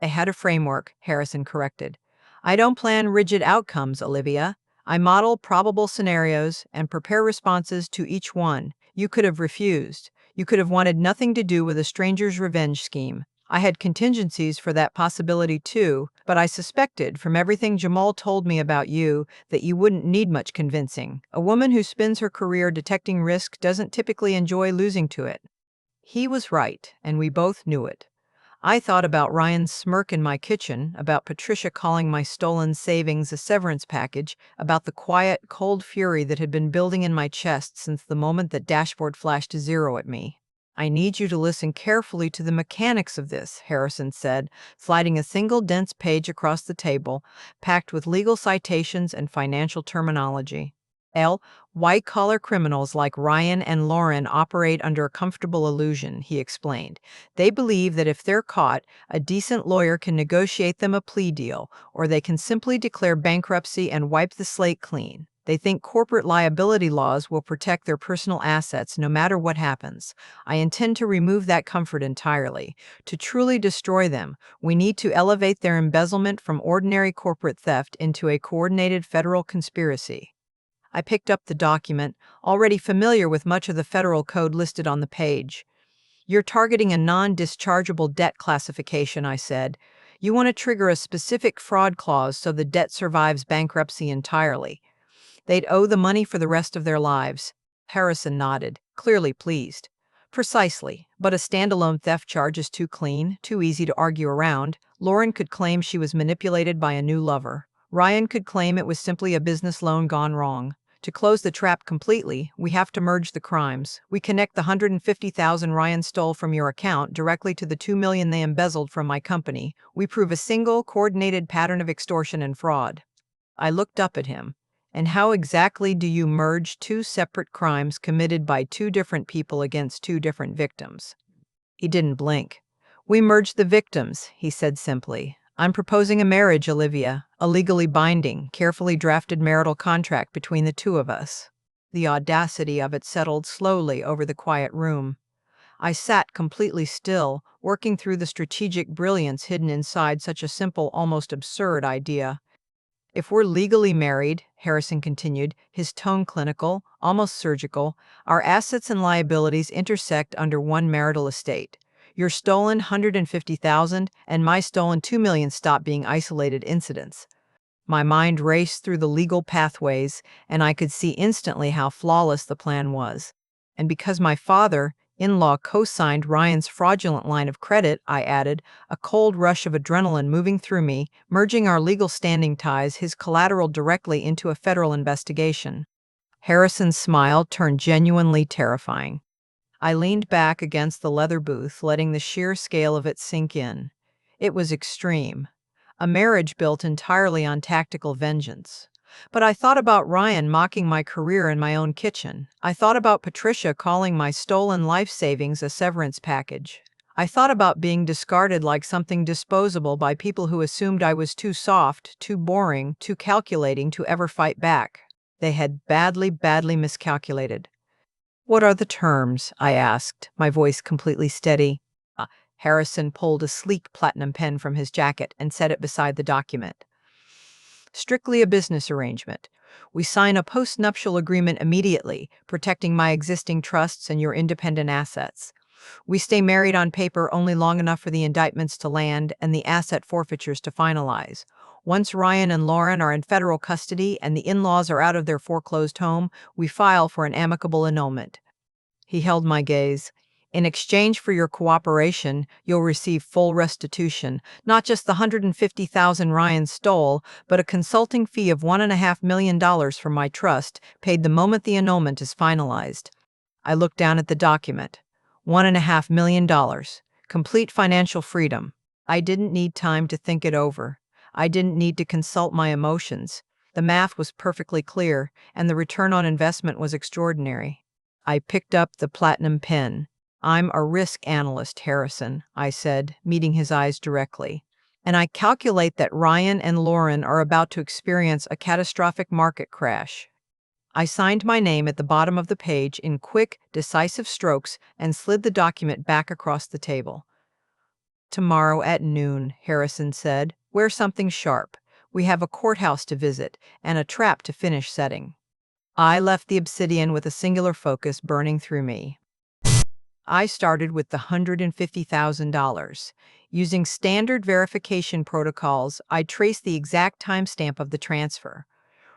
I had a framework, Harrison corrected. I don't plan rigid outcomes, Olivia. I model probable scenarios and prepare responses to each one. You could have refused. You could have wanted nothing to do with a stranger's revenge scheme. I had contingencies for that possibility too, but I suspected from everything Jamal told me about you that you wouldn't need much convincing. A woman who spends her career detecting risk doesn't typically enjoy losing to it. He was right, and we both knew it. I thought about Ryan's smirk in my kitchen, about Patricia calling my stolen savings a severance package, about the quiet, cold fury that had been building in my chest since the moment that dashboard flashed to zero at me. I need you to listen carefully to the mechanics of this, Harrison said, sliding a single dense page across the table, packed with legal citations and financial terminology. White-collar criminals like Ryan and Lauren operate under a comfortable illusion, he explained. They believe that if they're caught, a decent lawyer can negotiate them a plea deal, or they can simply declare bankruptcy and wipe the slate clean. They think corporate liability laws will protect their personal assets no matter what happens. I intend to remove that comfort entirely. To truly destroy them, we need to elevate their embezzlement from ordinary corporate theft into a coordinated federal conspiracy. I picked up the document, already familiar with much of the federal code listed on the page. You're targeting a non-dischargeable debt classification, I said. You want to trigger a specific fraud clause so the debt survives bankruptcy entirely. They'd owe the money for the rest of their lives. Harrison nodded, clearly pleased. Precisely, but a standalone theft charge is too clean, too easy to argue around. Lauren could claim she was manipulated by a new lover. Ryan could claim it was simply a business loan gone wrong. To close the trap completely, we have to merge the crimes. We connect the $150,000 Ryan stole from your account directly to the $2 million they embezzled from my company. We prove a single, coordinated pattern of extortion and fraud. I looked up at him. And how exactly do you merge two separate crimes committed by two different people against two different victims? He didn't blink. We merge the victims, he said simply. I'm proposing a marriage, Olivia, a legally binding, carefully drafted marital contract between the two of us. The audacity of it settled slowly over the quiet room. I sat completely still, working through the strategic brilliance hidden inside such a simple, almost absurd idea. If we're legally married, Harrison continued, his tone clinical, almost surgical, our assets and liabilities intersect under one marital estate. Your stolen 150,000 and my stolen 2 million stop being isolated incidents. My mind raced through the legal pathways, and I could see instantly how flawless the plan was. And because my father-in-law co-signed Ryan's fraudulent line of credit, I added, a cold rush of adrenaline moving through me, merging our legal standing ties, his collateral directly into a federal investigation. Harrison's smile turned genuinely terrifying. I leaned back against the leather booth, letting the sheer scale of it sink in. It was extreme. A marriage built entirely on tactical vengeance. But I thought about Ryan mocking my career in my own kitchen. I thought about Patricia calling my stolen life savings a severance package. I thought about being discarded like something disposable by people who assumed I was too soft, too boring, too calculating to ever fight back. They had badly miscalculated. "What are the terms?" I asked, my voice completely steady. Harrison pulled a sleek platinum pen from his jacket and set it beside the document. "Strictly a business arrangement. We sign a post-nuptial agreement immediately, protecting my existing trusts and your independent assets. We stay married on paper only long enough for the indictments to land and the asset forfeitures to finalize. Once Ryan and Lauren are in federal custody and the in-laws are out of their foreclosed home, we file for an amicable annulment." He held my gaze. "In exchange for your cooperation, you'll receive full restitution, not just the 150,000 Ryan stole, but a consulting fee of $1.5 million from my trust, paid the moment the annulment is finalized." I looked down at the document. $1.5 million. Complete financial freedom. I didn't need time to think it over. I didn't need to consult my emotions. The math was perfectly clear, and the return on investment was extraordinary. I picked up the platinum pen. "I'm a risk analyst, Harrison," I said, meeting his eyes directly. "And I calculate that Ryan and Lauren are about to experience a catastrophic market crash." I signed my name at the bottom of the page in quick, decisive strokes and slid the document back across the table. "Tomorrow at noon," Harrison said. "Wear something sharp. We have a courthouse to visit and a trap to finish setting." I left the obsidian with a singular focus burning through me. I started with the $150,000. Using standard verification protocols, I traced the exact timestamp of the transfer.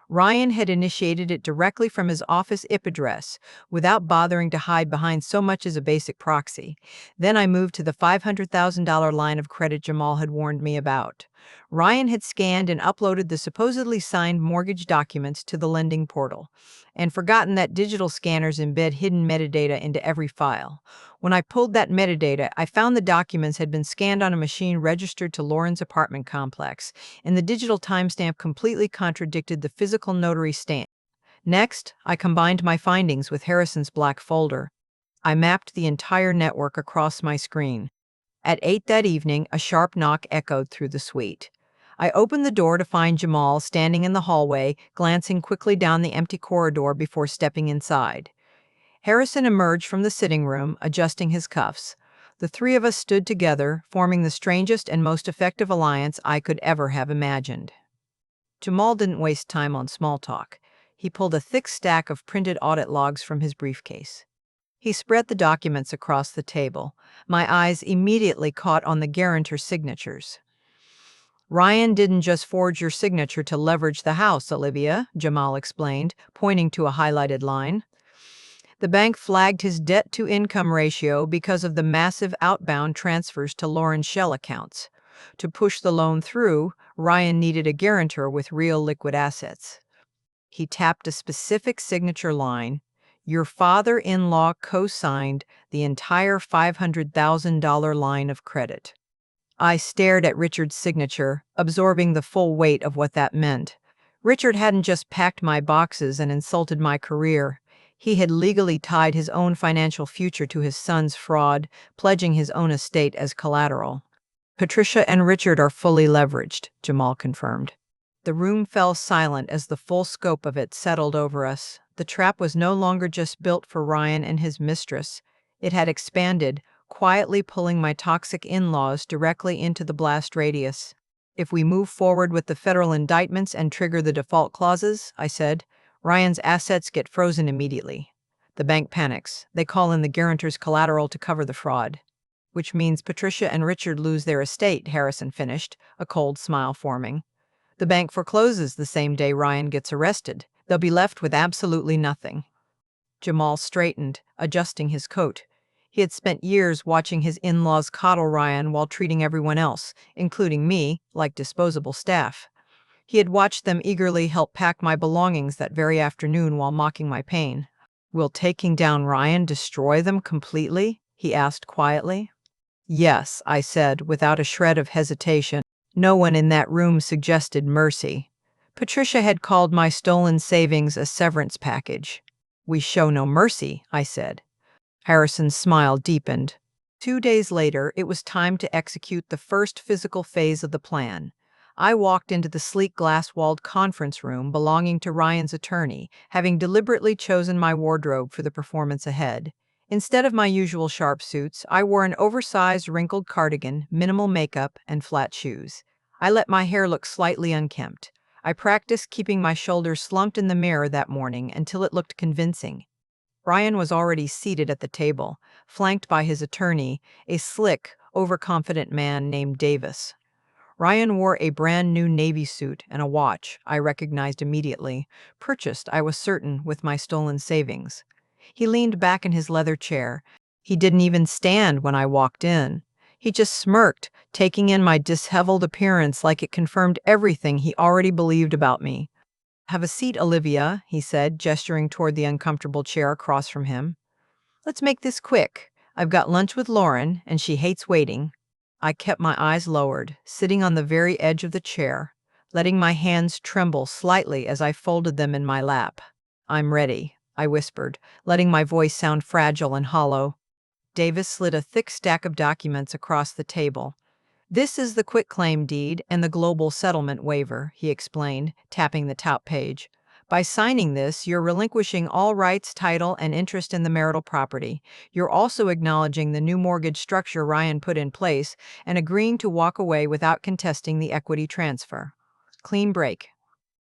Ryan had initiated it directly from his office IP address, without bothering to hide behind so much as a basic proxy. Then I moved to the $500,000 line of credit Jamal had warned me about. Ryan had scanned and uploaded the supposedly signed mortgage documents to the lending portal, and forgotten that digital scanners embed hidden metadata into every file. When I pulled that metadata, I found the documents had been scanned on a machine registered to Lauren's apartment complex, and the digital timestamp completely contradicted the physical notary stamp. Next, I combined my findings with Harrison's black folder. I mapped the entire network across my screen. At 8 that evening, a sharp knock echoed through the suite. I opened the door to find Jamal standing in the hallway, glancing quickly down the empty corridor before stepping inside. Harrison emerged from the sitting room, adjusting his cuffs. The three of us stood together, forming the strangest and most effective alliance I could ever have imagined. Jamal didn't waste time on small talk. He pulled a thick stack of printed audit logs from his briefcase. He spread the documents across the table. My eyes immediately caught on the guarantor signatures. "Ryan didn't just forge your signature to leverage the house, Olivia," Jamal explained, pointing to a highlighted line. "The bank flagged his debt-to-income ratio because of the massive outbound transfers to Lauren's shell accounts. To push the loan through, Ryan needed a guarantor with real liquid assets." He tapped a specific signature line. "Your father-in-law co-signed the entire $500,000 line of credit." I stared at Richard's signature, absorbing the full weight of what that meant. Richard hadn't just packed my boxes and insulted my career. He had legally tied his own financial future to his son's fraud, pledging his own estate as collateral. "Patricia and Richard are fully leveraged," Jamal confirmed. The room fell silent as the full scope of it settled over us. The trap was no longer just built for Ryan and his mistress. It had expanded, quietly pulling my toxic in-laws directly into the blast radius. If we move forward with the federal indictments and trigger the default clauses, I said, Ryan's assets get frozen immediately. The bank panics. They call in the guarantor's collateral to cover the fraud. Which means Patricia and Richard lose their estate, Harrison finished, a cold smile forming. The bank forecloses the same day Ryan gets arrested. They'll be left with absolutely nothing. Jamal straightened, adjusting his coat. He had spent years watching his in-laws coddle Ryan while treating everyone else, including me, like disposable staff. He had watched them eagerly help pack my belongings that very afternoon while mocking my pain. Will taking down Ryan destroy them completely? He asked quietly. Yes, I said, without a shred of hesitation. No one in that room suggested mercy. Patricia had called my stolen savings a severance package. We show no mercy, I said. Harrison's smile deepened. 2 days later, it was time to execute the first physical phase of the plan. I walked into the sleek glass-walled conference room belonging to Ryan's attorney, having deliberately chosen my wardrobe for the performance ahead. Instead of my usual sharp suits, I wore an oversized wrinkled cardigan, minimal makeup, and flat shoes. I let my hair look slightly unkempt. I practiced keeping my shoulders slumped in the mirror that morning until it looked convincing. Ryan was already seated at the table, flanked by his attorney, a slick, overconfident man named Davis. Ryan wore a brand new navy suit and a watch I recognized immediately, purchased, I was certain, with my stolen savings. He leaned back in his leather chair. He didn't even stand when I walked in. He just smirked, taking in my disheveled appearance like it confirmed everything he already believed about me. Have a seat, Olivia, he said, gesturing toward the uncomfortable chair across from him. Let's make this quick. I've got lunch with Lauren, and she hates waiting. I kept my eyes lowered, sitting on the very edge of the chair, letting my hands tremble slightly as I folded them in my lap. I'm ready, I whispered, letting my voice sound fragile and hollow. Davis slid a thick stack of documents across the table. This is the quitclaim deed and the global settlement waiver, he explained, tapping the top page. By signing this, you're relinquishing all rights, title, and interest in the marital property. You're also acknowledging the new mortgage structure Ryan put in place and agreeing to walk away without contesting the equity transfer. Clean break.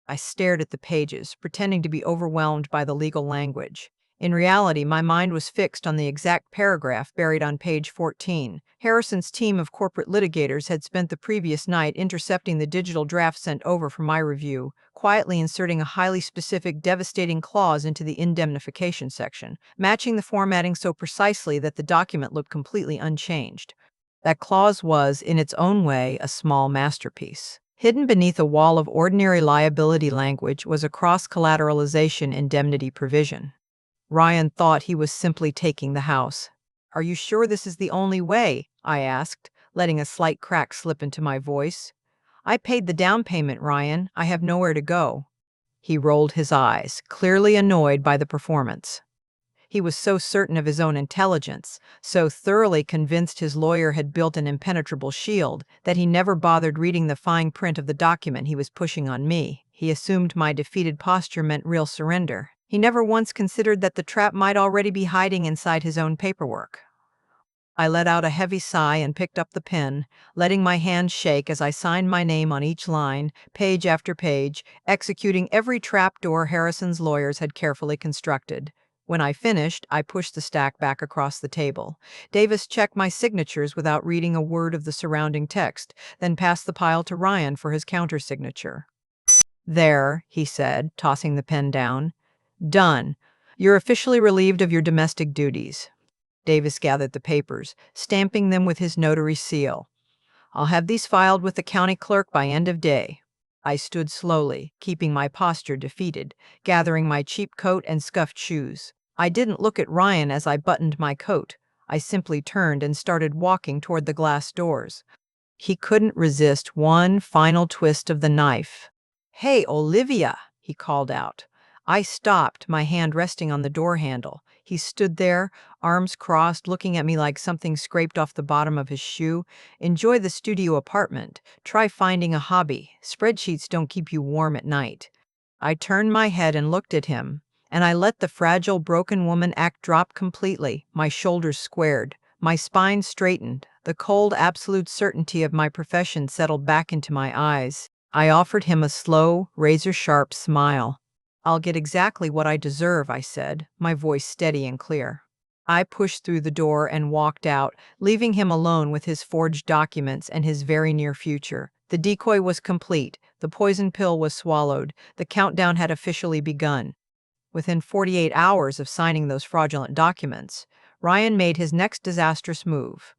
I stared at the pages, pretending to be overwhelmed by the legal language. In reality, my mind was fixed on the exact paragraph buried on page 14. Harrison's team of corporate litigators had spent the previous night intercepting the digital draft sent over for my review, quietly inserting a highly specific, devastating clause into the indemnification section, matching the formatting so precisely that the document looked completely unchanged. That clause was, in its own way, a small masterpiece. Hidden beneath a wall of ordinary liability language was a cross-collateralization indemnity provision. Ryan thought he was simply taking the house. Are you sure this is the only way? I asked, letting a slight crack slip into my voice. I paid the down payment, Ryan. I have nowhere to go. He rolled his eyes, clearly annoyed by the performance. He was so certain of his own intelligence, so thoroughly convinced his lawyer had built an impenetrable shield, that he never bothered reading the fine print of the document he was pushing on me. He assumed my defeated posture meant real surrender. He never once considered that the trap might already be hiding inside his own paperwork. I let out a heavy sigh and picked up the pen, letting my hands shake as I signed my name on each line, page after page, executing every trapdoor Harrison's lawyers had carefully constructed. When I finished, I pushed the stack back across the table. Davis checked my signatures without reading a word of the surrounding text, then passed the pile to Ryan for his countersignature. There, he said, tossing the pen down. Done. You're officially relieved of your domestic duties. Davis gathered the papers, stamping them with his notary seal. I'll have these filed with the county clerk by end of day. I stood slowly, keeping my posture defeated, gathering my cheap coat and scuffed shoes. I didn't look at Ryan as I buttoned my coat. I simply turned and started walking toward the glass doors. He couldn't resist one final twist of the knife. Hey, Olivia, he called out. I stopped, my hand resting on the door handle. He stood there, arms crossed, looking at me like something scraped off the bottom of his shoe. Enjoy the studio apartment. Try finding a hobby. Spreadsheets don't keep you warm at night. I turned my head and looked at him, and I let the fragile, broken woman act drop completely. My shoulders squared, my spine straightened, The cold, absolute certainty of my profession settled back into my eyes. I offered him a slow, razor-sharp smile. "I'll get exactly what I deserve," I said, my voice steady and clear. I pushed through the door and walked out, leaving him alone with his forged documents and his very near future. The decoy was complete. The poison pill was swallowed. The countdown had officially begun. Within 48 hours of signing those fraudulent documents, Ryan made his next disastrous move.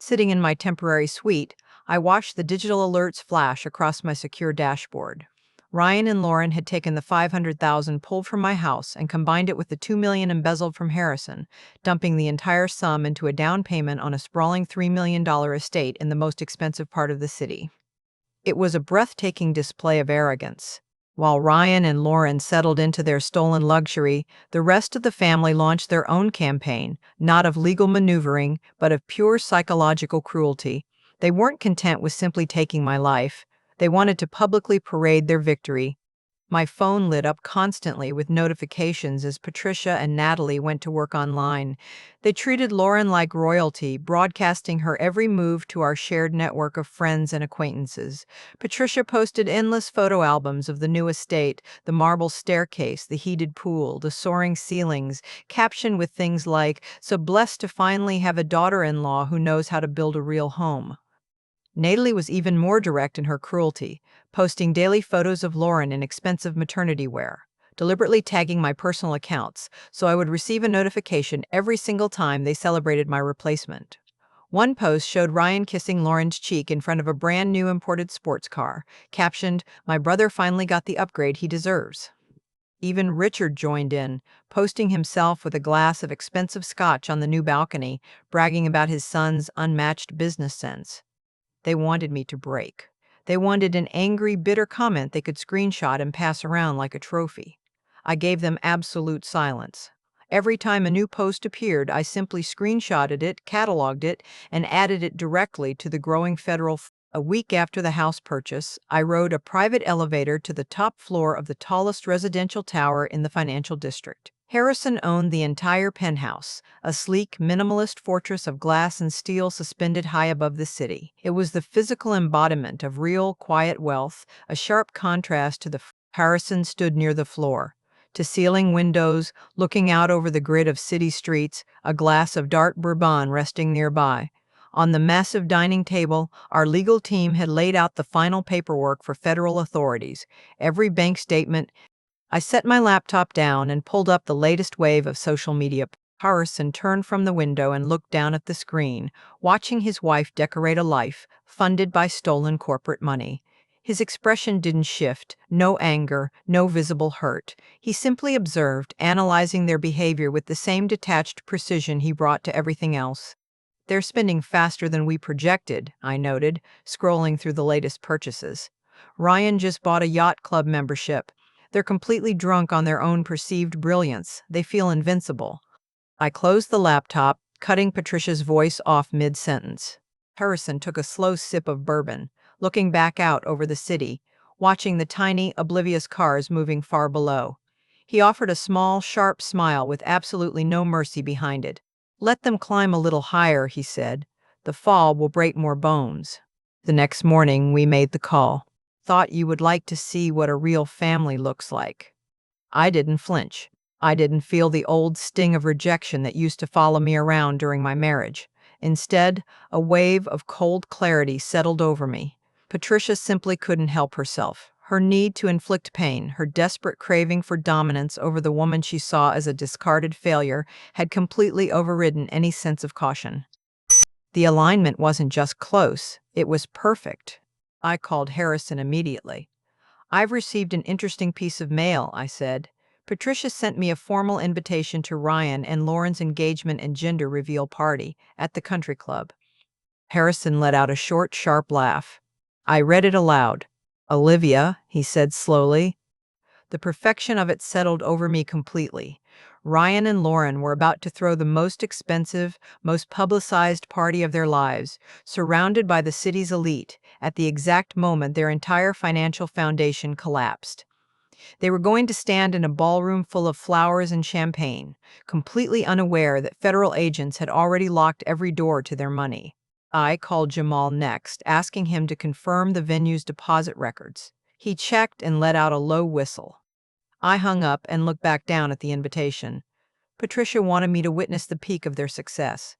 Sitting in my temporary suite, I watched the digital alerts flash across my secure dashboard. Ryan and Lauren had taken the $500,000 pulled from my house and combined it with the $2 million embezzled from Harrison, dumping the entire sum into a down payment on a sprawling $3 million estate in the most expensive part of the city. It was a breathtaking display of arrogance. While Ryan and Lauren settled into their stolen luxury, the rest of the family launched their own campaign, not of legal maneuvering, but of pure psychological cruelty. They weren't content with simply taking my life. They wanted to publicly parade their victory. My phone lit up constantly with notifications as Patricia and Natalie went to work online. They treated Lauren like royalty, broadcasting her every move to our shared network of friends and acquaintances. Patricia posted endless photo albums of the new estate, the marble staircase, the heated pool, the soaring ceilings, captioned with things like, "So blessed to finally have a daughter-in-law who knows how to build a real home." Natalie was even more direct in her cruelty, posting daily photos of Lauren in expensive maternity wear, deliberately tagging my personal accounts so I would receive a notification every single time they celebrated my replacement. One post showed Ryan kissing Lauren's cheek in front of a brand new imported sports car, captioned, "My brother finally got the upgrade he deserves." Even Richard joined in, posting himself with a glass of expensive scotch on the new balcony, bragging about his son's unmatched business sense. They wanted me to break. They wanted an angry, bitter comment they could screenshot and pass around like a trophy. I gave them absolute silence. Every time a new post appeared, I simply screenshotted it, cataloged it, and added it directly to the growing A week after the house purchase, I rode a private elevator to the top floor of the tallest residential tower in the financial district. Harrison owned the entire penthouse, a sleek, minimalist fortress of glass and steel suspended high above the city. It was the physical embodiment of real, quiet wealth, a sharp contrast to Harrison stood near the floor. To ceiling windows, looking out over the grid of city streets, a glass of dark bourbon resting nearby. On the massive dining table, our legal team had laid out the final paperwork for federal authorities, every bank statement. I set my laptop down and pulled up the latest wave of social media. Harrison turned from the window and looked down at the screen, watching his wife decorate a life funded by stolen corporate money. His expression didn't shift, no anger, no visible hurt. He simply observed, analyzing their behavior with the same detached precision he brought to everything else. "They're spending faster than we projected," I noted, scrolling through the latest purchases. "Ryan just bought a yacht club membership. They're completely drunk on their own perceived brilliance. They feel invincible." I closed the laptop, cutting Patricia's voice off mid-sentence. Harrison took a slow sip of bourbon, looking back out over the city, watching the tiny, oblivious cars moving far below. He offered a small, sharp smile with absolutely no mercy behind it. "Let them climb a little higher," he said. "The fall will break more bones." The next morning, we made the call. "Thought you would like to see what a real family looks like." I didn't flinch. I didn't feel the old sting of rejection that used to follow me around during my marriage. Instead, a wave of cold clarity settled over me. Patricia simply couldn't help herself. Her need to inflict pain, her desperate craving for dominance over the woman she saw as a discarded failure, had completely overridden any sense of caution. The alignment wasn't just close, it was perfect. I called Harrison immediately. "I've received an interesting piece of mail," I said. "Patricia sent me a formal invitation to Ryan and Lauren's engagement and gender reveal party at the country club." Harrison let out a short, sharp laugh. I read it aloud. "Olivia," he said slowly. The perfection of it settled over me completely. Ryan and Lauren were about to throw the most expensive, most publicized party of their lives, surrounded by the city's elite, at the exact moment their entire financial foundation collapsed. They were going to stand in a ballroom full of flowers and champagne, completely unaware that federal agents had already locked every door to their money. I called Jamal next, asking him to confirm the venue's deposit records. He checked and let out a low whistle. I hung up and looked back down at the invitation. Patricia wanted me to witness the peak of their success.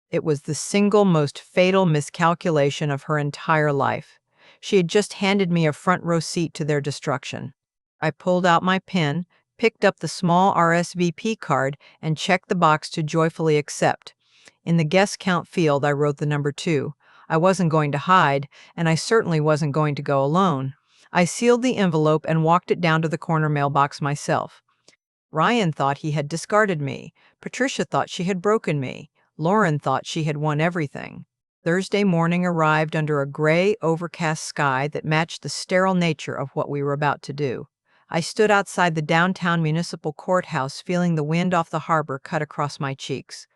It was the single most fatal miscalculation of her entire life. She had just handed me a front row seat to their destruction. I pulled out my pen, picked up the small RSVP card, and checked the box to joyfully accept. In the guest count field, I wrote the number 2. I wasn't going to hide, and I certainly wasn't going to go alone. I sealed the envelope and walked it down to the corner mailbox myself. Ryan thought he had discarded me. Patricia thought she had broken me. Lauren thought she had won everything. Thursday morning arrived under a gray, overcast sky that matched the sterile nature of what we were about to do. I stood outside the downtown municipal courthouse, feeling the wind off the harbor cut across my cheeks.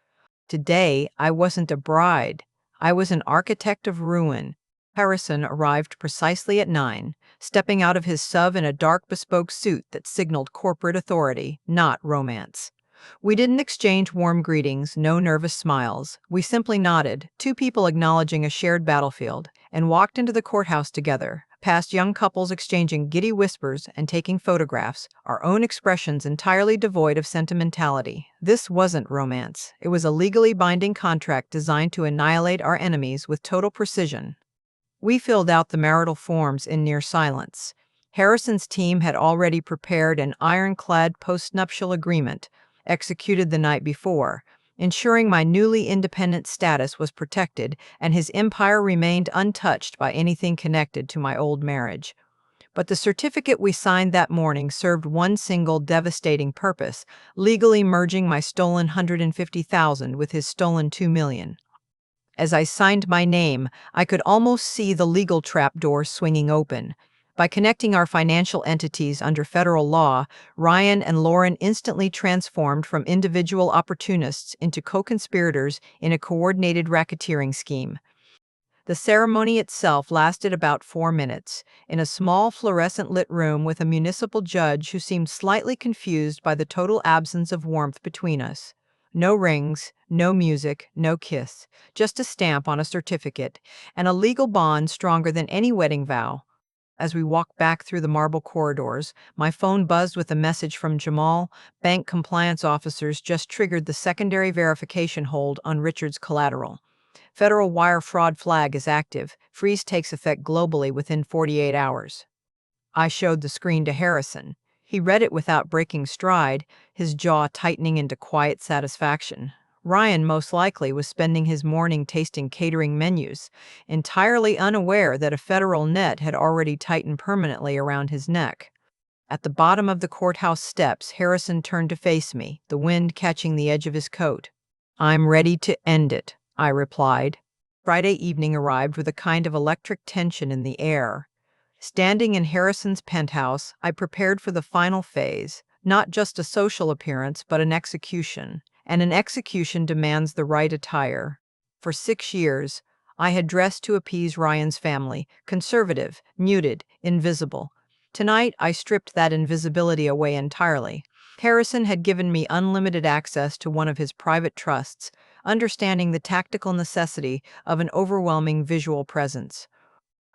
Today, I wasn't a bride. I was an architect of ruin. Harrison arrived precisely at 9, stepping out of his SUV in a dark bespoke suit that signaled corporate authority, not romance. We didn't exchange warm greetings, no nervous smiles. We simply nodded, two people acknowledging a shared battlefield, and walked into the courthouse together, past young couples exchanging giddy whispers and taking photographs, our own expressions entirely devoid of sentimentality. This wasn't romance. It was a legally binding contract designed to annihilate our enemies with total precision. We filled out the marital forms in near silence. Harrison's team had already prepared an ironclad postnuptial agreement, executed the night before, ensuring my newly independent status was protected and his empire remained untouched by anything connected to my old marriage. But the certificate we signed that morning served one single devastating purpose, legally merging my stolen $150,000 with his stolen $2 million. As I signed my name, I could almost see the legal trapdoor swinging open. By connecting our financial entities under federal law, Ryan and Lauren instantly transformed from individual opportunists into co-conspirators in a coordinated racketeering scheme. The ceremony itself lasted about 4 minutes, in a small fluorescent-lit room with a municipal judge who seemed slightly confused by the total absence of warmth between us. No rings, no music, no kiss, just a stamp on a certificate, and a legal bond stronger than any wedding vow. As we walked back through the marble corridors, my phone buzzed with a message from Jamal. Bank compliance officers just triggered the secondary verification hold on Richard's collateral. Federal wire fraud flag is active. Freeze takes effect globally within 48 hours. I showed the screen to Harrison. He read it without breaking stride, his jaw tightening into quiet satisfaction. Ryan most likely was spending his morning tasting catering menus, entirely unaware that a federal net had already tightened permanently around his neck. At the bottom of the courthouse steps, Harrison turned to face me, the wind catching the edge of his coat. "I'm ready to end it," I replied. Friday evening arrived with a kind of electric tension in the air. Standing in Harrison's penthouse, I prepared for the final phase, not just a social appearance, but an execution. And an execution demands the right attire. For 6 years, I had dressed to appease Ryan's family, conservative, muted, invisible. Tonight, I stripped that invisibility away entirely. Harrison had given me unlimited access to one of his private trusts, understanding the tactical necessity of an overwhelming visual presence.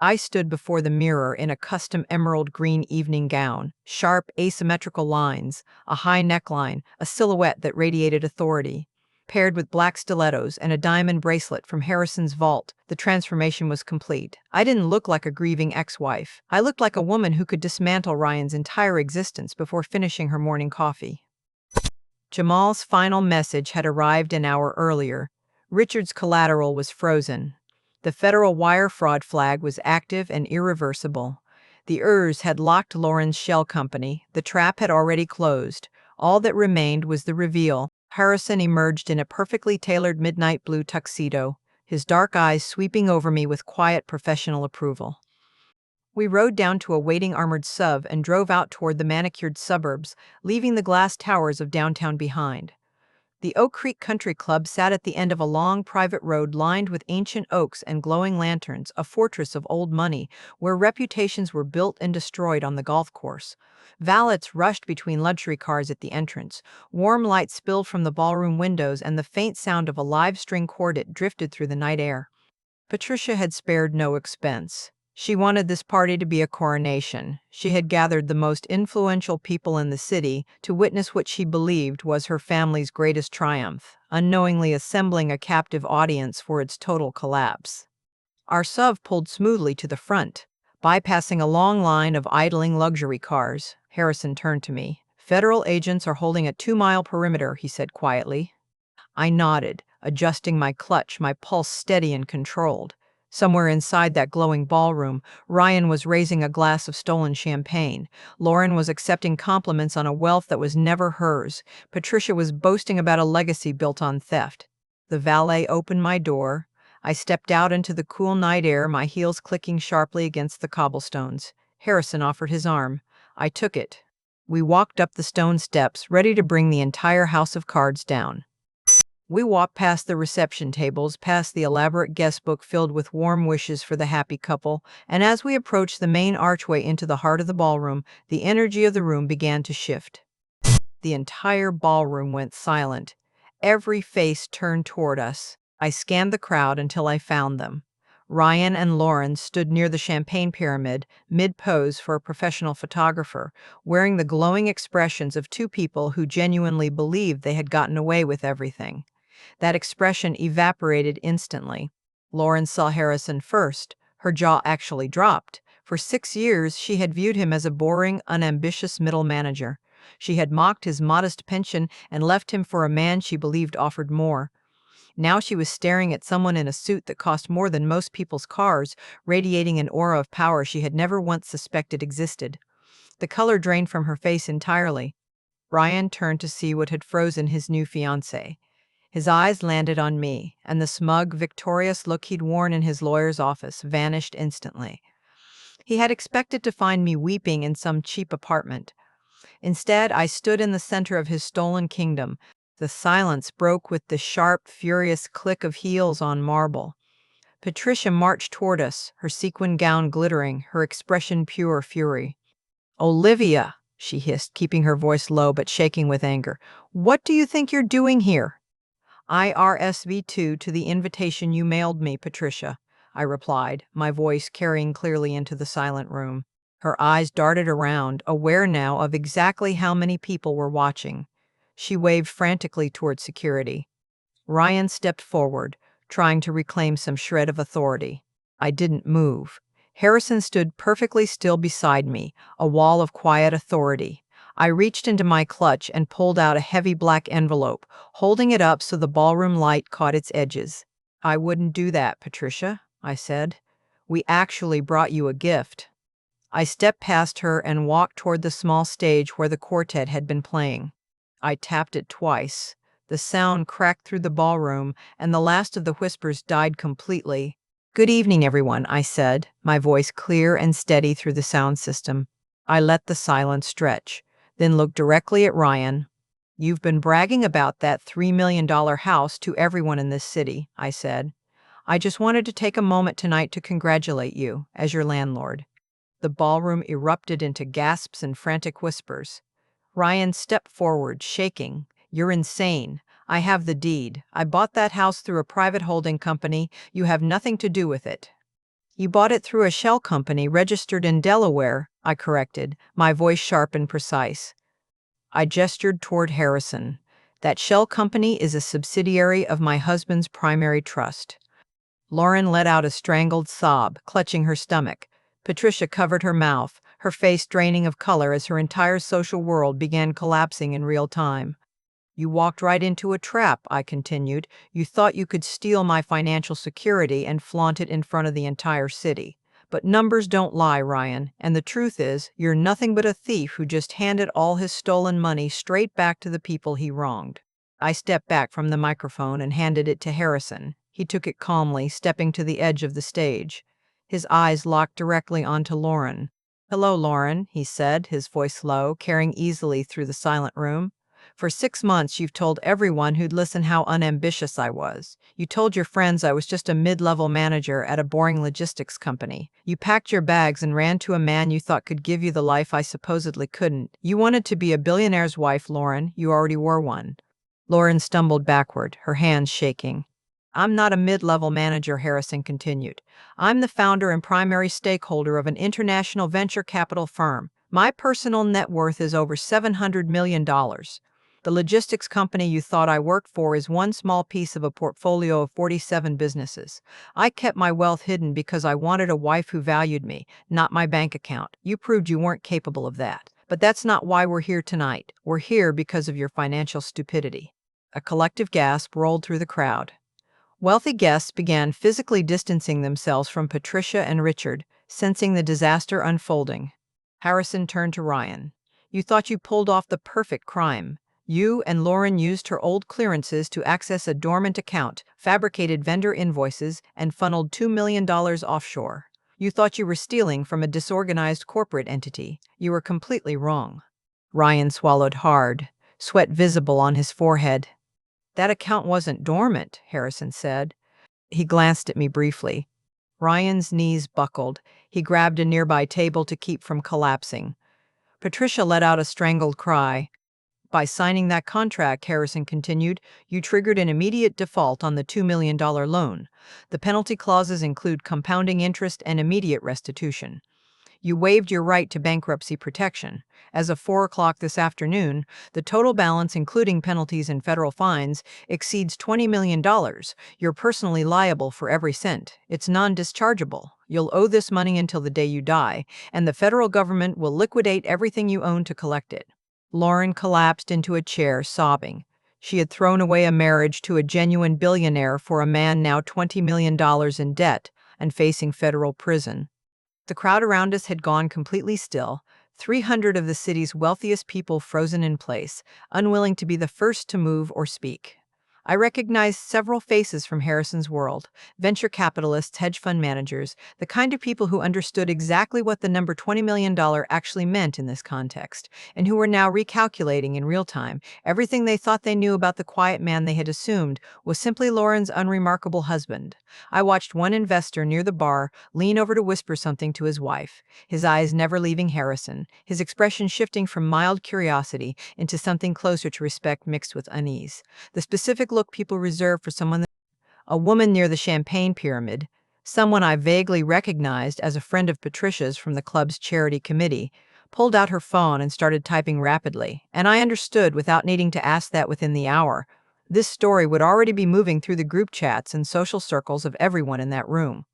I stood before the mirror in a custom emerald green evening gown, sharp, asymmetrical lines, a high neckline, a silhouette that radiated authority. Paired with black stilettos and a diamond bracelet from Harrison's vault, the transformation was complete. I didn't look like a grieving ex-wife. I looked like a woman who could dismantle Ryan's entire existence before finishing her morning coffee. Jamal's final message had arrived an hour earlier. Richard's collateral was frozen. The federal wire fraud flag was active and irreversible. The Urs had locked Lauren's shell company. The trap had already closed. All that remained was the reveal. Harrison emerged in a perfectly tailored midnight blue tuxedo, his dark eyes sweeping over me with quiet professional approval. We rode down to a waiting armored SUV and drove out toward the manicured suburbs, leaving the glass towers of downtown behind. The Oak Creek Country Club sat at the end of a long private road lined with ancient oaks and glowing lanterns, a fortress of old money, where reputations were built and destroyed on the golf course. Valets rushed between luxury cars at the entrance. Warm light spilled from the ballroom windows, and the faint sound of a live string quartet drifted through the night air. Patricia had spared no expense. She wanted this party to be a coronation. She had gathered the most influential people in the city to witness what she believed was her family's greatest triumph, unknowingly assembling a captive audience for its total collapse. Our SUV pulled smoothly to the front, bypassing a long line of idling luxury cars. Harrison turned to me. "Federal agents are holding a 2-mile perimeter," he said quietly. I nodded, adjusting my clutch, my pulse steady and controlled. Somewhere inside that glowing ballroom, Ryan was raising a glass of stolen champagne. Lauren was accepting compliments on a wealth that was never hers. Patricia was boasting about a legacy built on theft. The valet opened my door. I stepped out into the cool night air, my heels clicking sharply against the cobblestones. Harrison offered his arm. I took it. We walked up the stone steps, ready to bring the entire house of cards down. We walked past the reception tables, past the elaborate guest book filled with warm wishes for the happy couple, and as we approached the main archway into the heart of the ballroom, the energy of the room began to shift. The entire ballroom went silent. Every face turned toward us. I scanned the crowd until I found them. Ryan and Lauren stood near the champagne pyramid, mid-pose for a professional photographer, wearing the glowing expressions of two people who genuinely believed they had gotten away with everything. That expression evaporated instantly. Lauren saw Harrison first. Her jaw actually dropped. For 6 years, she had viewed him as a boring, unambitious middle manager. She had mocked his modest pension and left him for a man she believed offered more. Now she was staring at someone in a suit that cost more than most people's cars, radiating an aura of power she had never once suspected existed. The color drained from her face entirely. Ryan turned to see what had frozen his new fiancée. His eyes landed on me, and the smug, victorious look he'd worn in his lawyer's office vanished instantly. He had expected to find me weeping in some cheap apartment. Instead, I stood in the center of his stolen kingdom. The silence broke with the sharp, furious click of heels on marble. Patricia marched toward us, her sequin gown glittering, her expression pure fury. "Olivia," she hissed, keeping her voice low but shaking with anger, "what do you think you're doing here?" "I RSV2 to the invitation you mailed me, Patricia," I replied, my voice carrying clearly into the silent room. Her eyes darted around, aware now of exactly how many people were watching. She waved frantically toward security. Ryan stepped forward, trying to reclaim some shred of authority. I didn't move. Harrison stood perfectly still beside me, a wall of quiet authority. I reached into my clutch and pulled out a heavy black envelope, holding it up so the ballroom light caught its edges. "I wouldn't do that, Patricia," I said. "We actually brought you a gift." I stepped past her and walked toward the small stage where the quartet had been playing. I tapped it twice. The sound cracked through the ballroom, and the last of the whispers died completely. "Good evening, everyone," I said, my voice clear and steady through the sound system. I let the silence stretch, then looked directly at Ryan. "You've been bragging about that $3 million house to everyone in this city," I said. "I just wanted to take a moment tonight to congratulate you, as your landlord." The ballroom erupted into gasps and frantic whispers. Ryan stepped forward, shaking. "You're insane. I have the deed. I bought that house through a private holding company. You have nothing to do with it." "You bought it through a shell company registered in Delaware," I corrected, my voice sharp and precise. I gestured toward Harrison. "That shell company is a subsidiary of my husband's primary trust." Lauren let out a strangled sob, clutching her stomach. Patricia covered her mouth, her face draining of color as her entire social world began collapsing in real time. "You walked right into a trap," I continued. "You thought you could steal my financial security and flaunt it in front of the entire city. But numbers don't lie, Ryan, and the truth is, you're nothing but a thief who just handed all his stolen money straight back to the people he wronged." I stepped back from the microphone and handed it to Harrison. He took it calmly, stepping to the edge of the stage. His eyes locked directly onto Lauren. "Hello, Lauren," he said, his voice low, carrying easily through the silent room. "For 6 months, you've told everyone who'd listen how unambitious I was. You told your friends I was just a mid-level manager at a boring logistics company. You packed your bags and ran to a man you thought could give you the life I supposedly couldn't. You wanted to be a billionaire's wife, Lauren. You already were one." Lauren stumbled backward, her hands shaking. I'm not a mid-level manager, Harrison continued. I'm the founder and primary stakeholder of an international venture capital firm. My personal net worth is over $700 million. The logistics company you thought I worked for is one small piece of a portfolio of 47 businesses. I kept my wealth hidden because I wanted a wife who valued me, not my bank account. You proved you weren't capable of that. But that's not why we're here tonight. We're here because of your financial stupidity. A collective gasp rolled through the crowd. Wealthy guests began physically distancing themselves from Patricia and Richard, sensing the disaster unfolding. Harrison turned to Ryan. You thought you pulled off the perfect crime. You and Lauren used her old clearances to access a dormant account, fabricated vendor invoices, and funneled $2 million offshore. You thought you were stealing from a disorganized corporate entity. You were completely wrong. Ryan swallowed hard, sweat visible on his forehead. That account wasn't dormant, Harrison said. He glanced at me briefly. Ryan's knees buckled. He grabbed a nearby table to keep from collapsing. Patricia let out a strangled cry. By signing that contract, Harrison continued, you triggered an immediate default on the $2 million loan. The penalty clauses include compounding interest and immediate restitution. You waived your right to bankruptcy protection. As of 4 o'clock this afternoon, the total balance, including penalties and federal fines, exceeds $20 million. You're personally liable for every cent. It's non-dischargeable. You'll owe this money until the day you die, and the federal government will liquidate everything you own to collect it. Lauren collapsed into a chair, sobbing. She had thrown away a marriage to a genuine billionaire for a man now $20 million in debt and facing federal prison. The crowd around us had gone completely still, 300 of the city's wealthiest people frozen in place, unwilling to be the first to move or speak. I recognized several faces from Harrison's world, venture capitalists, hedge fund managers, the kind of people who understood exactly what the number $20 million actually meant in this context, and who were now recalculating in real time. Everything they thought they knew about the quiet man they had assumed was simply Lauren's unremarkable husband. I watched one investor near the bar lean over to whisper something to his wife, his eyes never leaving Harrison, his expression shifting from mild curiosity into something closer to respect mixed with unease. The specific look people reserve for someone. A woman near the champagne pyramid, someone I vaguely recognized as a friend of Patricia's from the club's charity committee, pulled out her phone and started typing rapidly, and I understood without needing to ask that within the hour. This story would already be moving through the group chats and social circles of everyone in that room.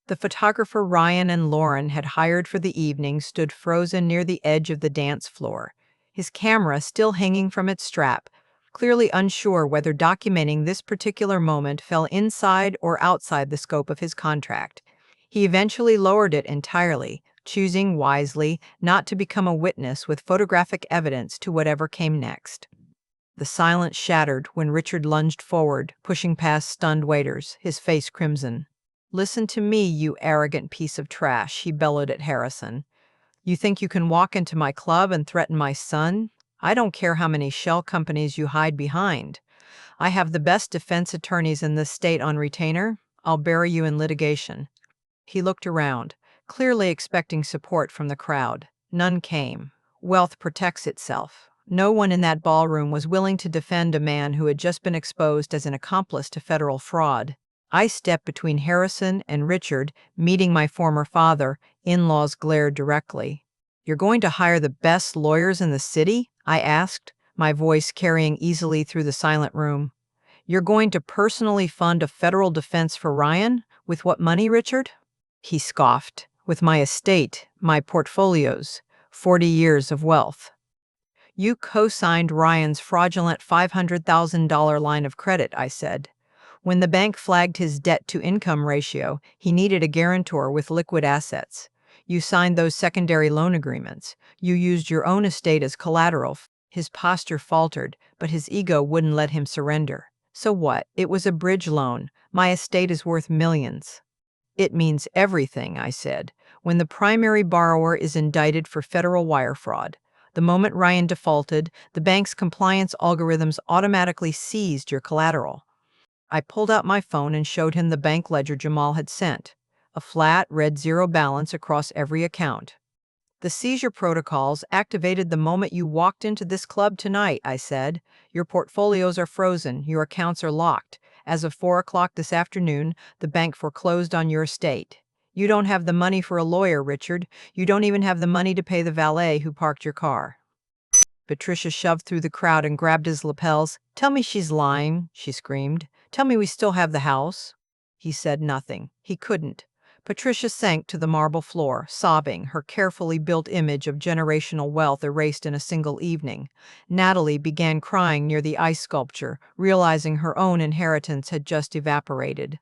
The photographer Ryan and Lauren had hired for the evening stood frozen near the edge of the dance floor, his camera still hanging from its strap, clearly unsure whether documenting this particular moment fell inside or outside the scope of his contract. He eventually lowered it entirely, choosing wisely not to become a witness with photographic evidence to whatever came next. The silence shattered when Richard lunged forward, pushing past stunned waiters, his face crimson. Listen to me, you arrogant piece of trash, he bellowed at Harrison. You think you can walk into my club and threaten my son? I don't care how many shell companies you hide behind. I have the best defense attorneys in this state on retainer. I'll bury you in litigation. He looked around, clearly expecting support from the crowd. None came. Wealth protects itself. No one in that ballroom was willing to defend a man who had just been exposed as an accomplice to federal fraud. I stepped between Harrison and Richard, meeting my former father. In-laws glared directly. You're going to hire the best lawyers in the city? I asked, my voice carrying easily through the silent room. You're going to personally fund a federal defense for Ryan? With what money, Richard? He scoffed. With my estate, my portfolios, 40 years of wealth. You co-signed Ryan's fraudulent $500,000 line of credit, I said. When the bank flagged his debt-to-income ratio, he needed a guarantor with liquid assets. You signed those secondary loan agreements. You used your own estate as collateral. His posture faltered, but his ego wouldn't let him surrender. So what? It was a bridge loan. My estate is worth millions. It means everything, I said. When the primary borrower is indicted for federal wire fraud, the moment Ryan defaulted, the bank's compliance algorithms automatically seized your collateral. I pulled out my phone and showed him the bank ledger Jamal had sent. A flat, red zero balance across every account. The seizure protocols activated the moment you walked into this club tonight, I said. Your portfolios are frozen, your accounts are locked. As of 4 o'clock this afternoon, the bank foreclosed on your estate. You don't have the money for a lawyer, Richard. You don't even have the money to pay the valet who parked your car." Patricia shoved through the crowd and grabbed his lapels. "Tell me she's lying," she screamed. "Tell me we still have the house." He said nothing. He couldn't. Patricia sank to the marble floor, sobbing, her carefully built image of generational wealth erased in a single evening. Natalie began crying near the ice sculpture, realizing her own inheritance had just evaporated.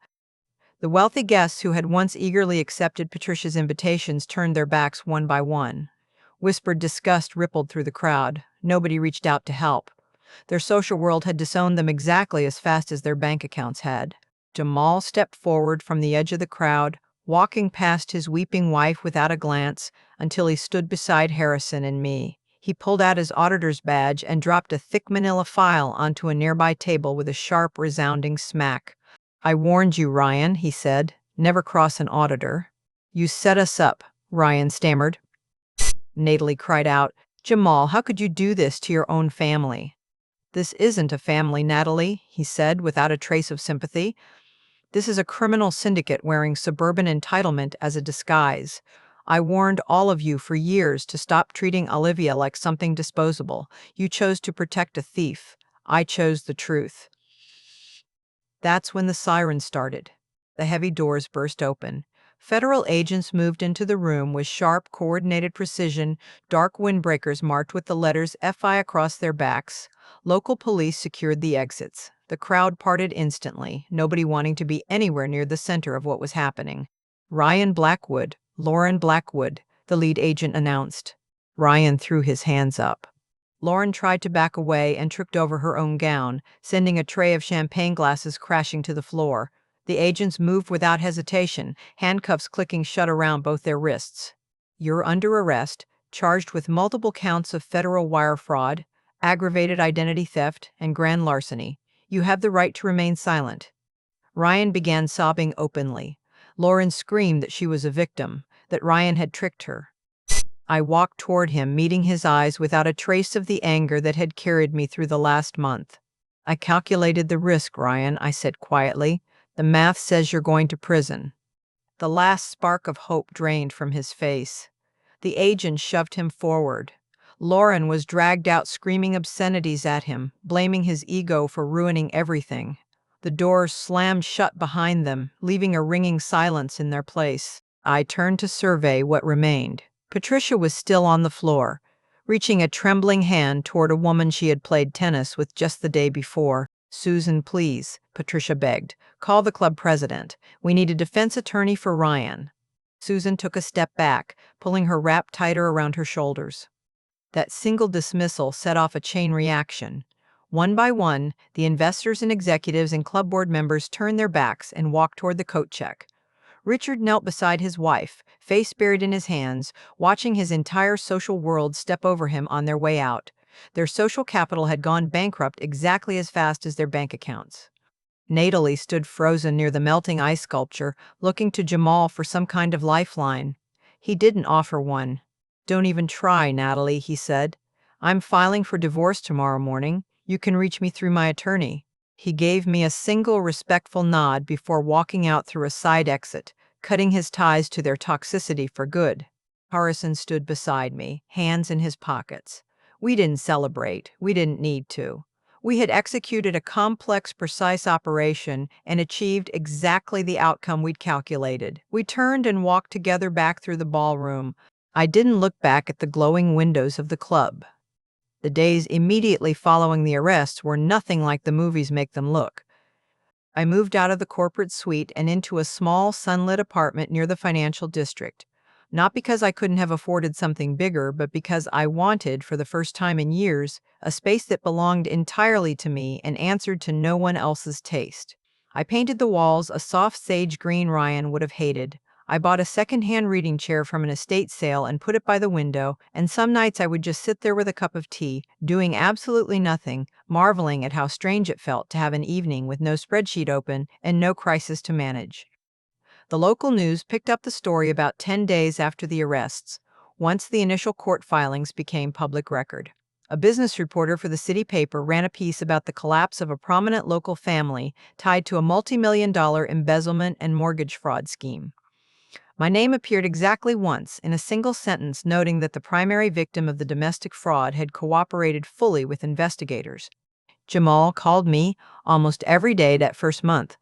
The wealthy guests who had once eagerly accepted Patricia's invitations turned their backs one by one. Whispered disgust rippled through the crowd. Nobody reached out to help. Their social world had disowned them exactly as fast as their bank accounts had. Jamal stepped forward from the edge of the crowd, walking past his weeping wife without a glance, until he stood beside Harrison and me. He pulled out his auditor's badge and dropped a thick manila file onto a nearby table with a sharp, resounding smack. "I warned you, Ryan," he said. "Never cross an auditor." "You set us up," Ryan stammered. Natalie cried out, "Jamal, how could you do this to your own family?" "This isn't a family, Natalie," he said without a trace of sympathy. "This is a criminal syndicate wearing suburban entitlement as a disguise. I warned all of you for years to stop treating Olivia like something disposable. You chose to protect a thief. I chose the truth." That's when the siren started. The heavy doors burst open. Federal agents moved into the room with sharp, coordinated precision. Dark windbreakers marked with the letters FI across their backs. Local police secured the exits. The crowd parted instantly, nobody wanting to be anywhere near the center of what was happening. "Ryan Blackwood, Lauren Blackwood," the lead agent announced. Ryan threw his hands up. Lauren tried to back away and tripped over her own gown, sending a tray of champagne glasses crashing to the floor. The agents moved without hesitation, handcuffs clicking shut around both their wrists. "You're under arrest, charged with multiple counts of federal wire fraud, aggravated identity theft, and grand larceny. You have the right to remain silent." Ryan began sobbing openly. Lauren screamed that she was a victim, that Ryan had tricked her. I walked toward him, meeting his eyes without a trace of the anger that had carried me through the last month. "I calculated the risk, Ryan," I said quietly. "The math says you're going to prison." The last spark of hope drained from his face. The agent shoved him forward. Lauren was dragged out screaming obscenities at him, blaming his ego for ruining everything. The doors slammed shut behind them, leaving a ringing silence in their place. I turned to survey what remained. Patricia was still on the floor, reaching a trembling hand toward a woman she had played tennis with just the day before. "Susan, please," Patricia begged. "Call the club president. We need a defense attorney for Ryan." Susan took a step back, pulling her wrap tighter around her shoulders. That single dismissal set off a chain reaction. One by one, the investors and executives and club board members turned their backs and walked toward the coat check. Richard knelt beside his wife, face buried in his hands, watching his entire social world step over him on their way out. Their social capital had gone bankrupt exactly as fast as their bank accounts. Natalie stood frozen near the melting ice sculpture, looking to Jamal for some kind of lifeline. He didn't offer one. "Don't even try, Natalie," he said. "I'm filing for divorce tomorrow morning. You can reach me through my attorney." He gave me a single respectful nod before walking out through a side exit, cutting his ties to their toxicity for good. Harrison stood beside me, hands in his pockets. We didn't celebrate. We didn't need to. We had executed a complex, precise operation and achieved exactly the outcome we'd calculated. We turned and walked together back through the ballroom. I didn't look back at the glowing windows of the club. The days immediately following the arrests were nothing like the movies make them look. I moved out of the corporate suite and into a small, sunlit apartment near the financial district. Not because I couldn't have afforded something bigger, but because I wanted, for the first time in years, a space that belonged entirely to me and answered to no one else's taste. I painted the walls a soft sage green Ryan would have hated. I bought a second-hand reading chair from an estate sale and put it by the window, and some nights I would just sit there with a cup of tea, doing absolutely nothing, marveling at how strange it felt to have an evening with no spreadsheet open and no crisis to manage. The local news picked up the story about 10 days after the arrests, once the initial court filings became public record. A business reporter for the city paper ran a piece about the collapse of a prominent local family tied to a multi-million-dollar embezzlement and mortgage fraud scheme. My name appeared exactly once in a single sentence, noting that the primary victim of the domestic fraud had cooperated fully with investigators. Jamal called me almost every day that first month.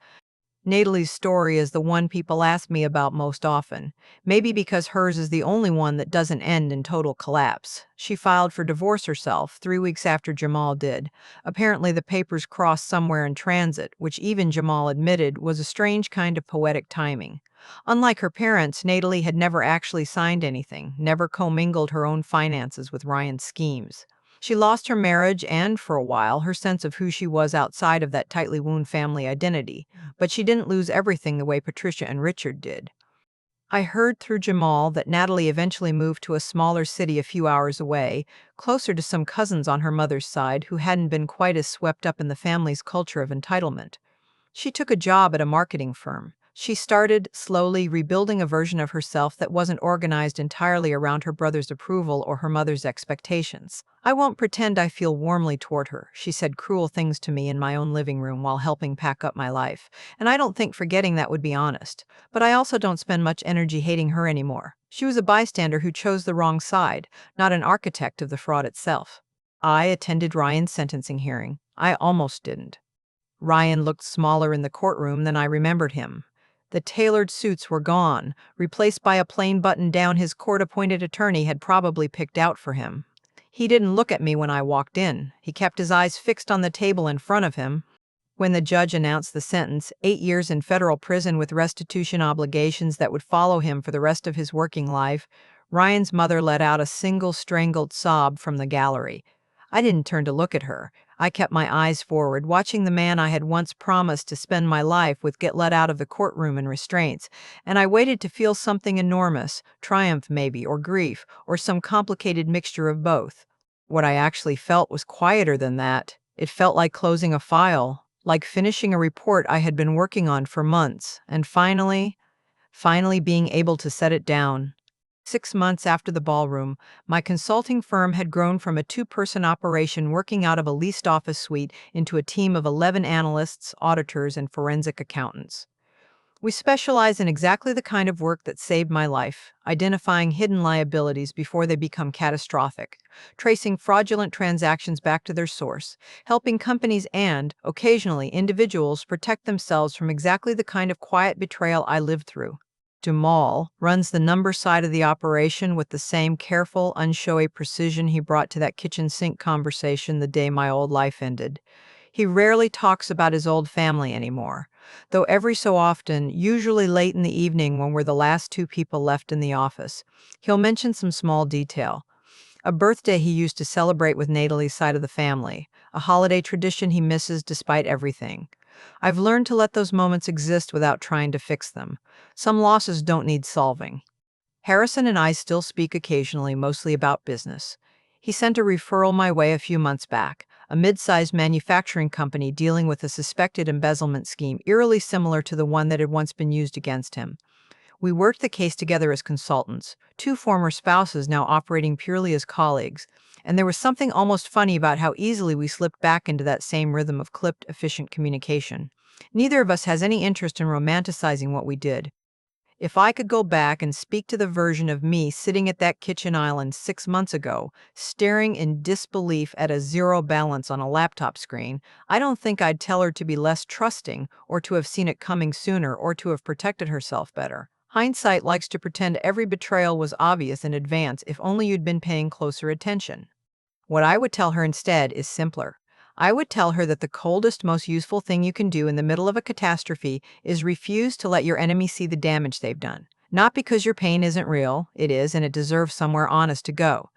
Natalie's story is the one people ask me about most often, maybe because hers is the only one that doesn't end in total collapse. She filed for divorce herself 3 weeks after Jamal did. Apparently, the papers crossed somewhere in transit, which even Jamal admitted was a strange kind of poetic timing. Unlike her parents, Natalie had never actually signed anything, never commingled her own finances with Ryan's schemes. She lost her marriage and, for a while, her sense of who she was outside of that tightly wound family identity. But she didn't lose everything the way Patricia and Richard did. I heard through Jamal that Natalie eventually moved to a smaller city a few hours away, closer to some cousins on her mother's side who hadn't been quite as swept up in the family's culture of entitlement. She took a job at a marketing firm. She started slowly rebuilding a version of herself that wasn't organized entirely around her brother's approval or her mother's expectations. I won't pretend I feel warmly toward her. She said cruel things to me in my own living room while helping pack up my life, and I don't think forgetting that would be honest. But I also don't spend much energy hating her anymore. She was a bystander who chose the wrong side, not an architect of the fraud itself. I attended Ryan's sentencing hearing. I almost didn't. Ryan looked smaller in the courtroom than I remembered him. The tailored suits were gone, replaced by a plain button-down his court-appointed attorney had probably picked out for him. He didn't look at me when I walked in. He kept his eyes fixed on the table in front of him. When the judge announced the sentence, 8 years in federal prison with restitution obligations that would follow him for the rest of his working life, Ryan's mother let out a single strangled sob from the gallery. I didn't turn to look at her. I kept my eyes forward, watching the man I had once promised to spend my life with get let out of the courtroom in restraints, and I waited to feel something enormous, triumph maybe, or grief, or some complicated mixture of both. What I actually felt was quieter than that. It felt like closing a file, like finishing a report I had been working on for months, and finally being able to set it down. 6 months after the ballroom, my consulting firm had grown from a two-person operation working out of a leased office suite into a team of 11 analysts, auditors, and forensic accountants. We specialize in exactly the kind of work that saved my life, identifying hidden liabilities before they become catastrophic, tracing fraudulent transactions back to their source, helping companies and, occasionally, individuals protect themselves from exactly the kind of quiet betrayal I lived through. Jamal runs the number side of the operation with the same careful, unshowy precision he brought to that kitchen sink conversation the day my old life ended. He rarely talks about his old family anymore, though every so often, usually late in the evening when we're the last two people left in the office, he'll mention some small detail. A birthday he used to celebrate with Natalie's side of the family, a holiday tradition he misses despite everything. I've learned to let those moments exist without trying to fix them. Some losses don't need solving. Harrison and I still speak occasionally, mostly about business. He sent a referral my way a few months back, a mid-sized manufacturing company dealing with a suspected embezzlement scheme eerily similar to the one that had once been used against him. We worked the case together as consultants, two former spouses now operating purely as colleagues, and there was something almost funny about how easily we slipped back into that same rhythm of clipped, efficient communication. Neither of us has any interest in romanticizing what we did. If I could go back and speak to the version of me sitting at that kitchen island 6 months ago, staring in disbelief at a zero balance on a laptop screen, I don't think I'd tell her to be less trusting, or to have seen it coming sooner, or to have protected herself better. Hindsight likes to pretend every betrayal was obvious in advance if only you'd been paying closer attention. What I would tell her instead is simpler. I would tell her that the coldest, most useful thing you can do in the middle of a catastrophe is refuse to let your enemy see the damage they've done. Not because your pain isn't real, it is, and it deserves somewhere honest to go.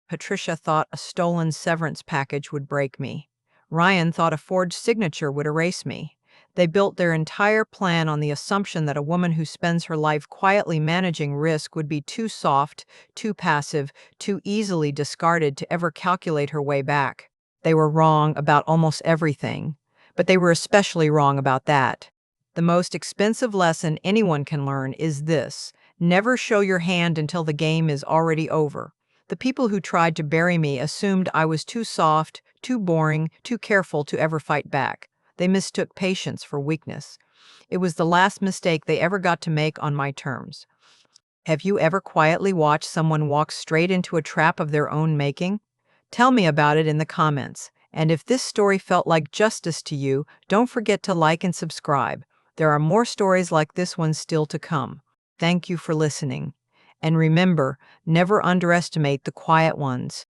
Patricia thought a stolen severance package would break me. Ryan thought a forged signature would erase me. They built their entire plan on the assumption that a woman who spends her life quietly managing risk would be too soft, too passive, too easily discarded to ever calculate her way back. They were wrong about almost everything, but they were especially wrong about that. The most expensive lesson anyone can learn is this: never show your hand until the game is already over. The people who tried to bury me assumed I was too soft, too boring, too careful to ever fight back. They mistook patience for weakness. It was the last mistake they ever got to make on my terms. Have you ever quietly watched someone walk straight into a trap of their own making? Tell me about it in the comments. And if this story felt like justice to you, don't forget to like and subscribe. There are more stories like this one still to come. Thank you for listening. And remember, never underestimate the quiet ones.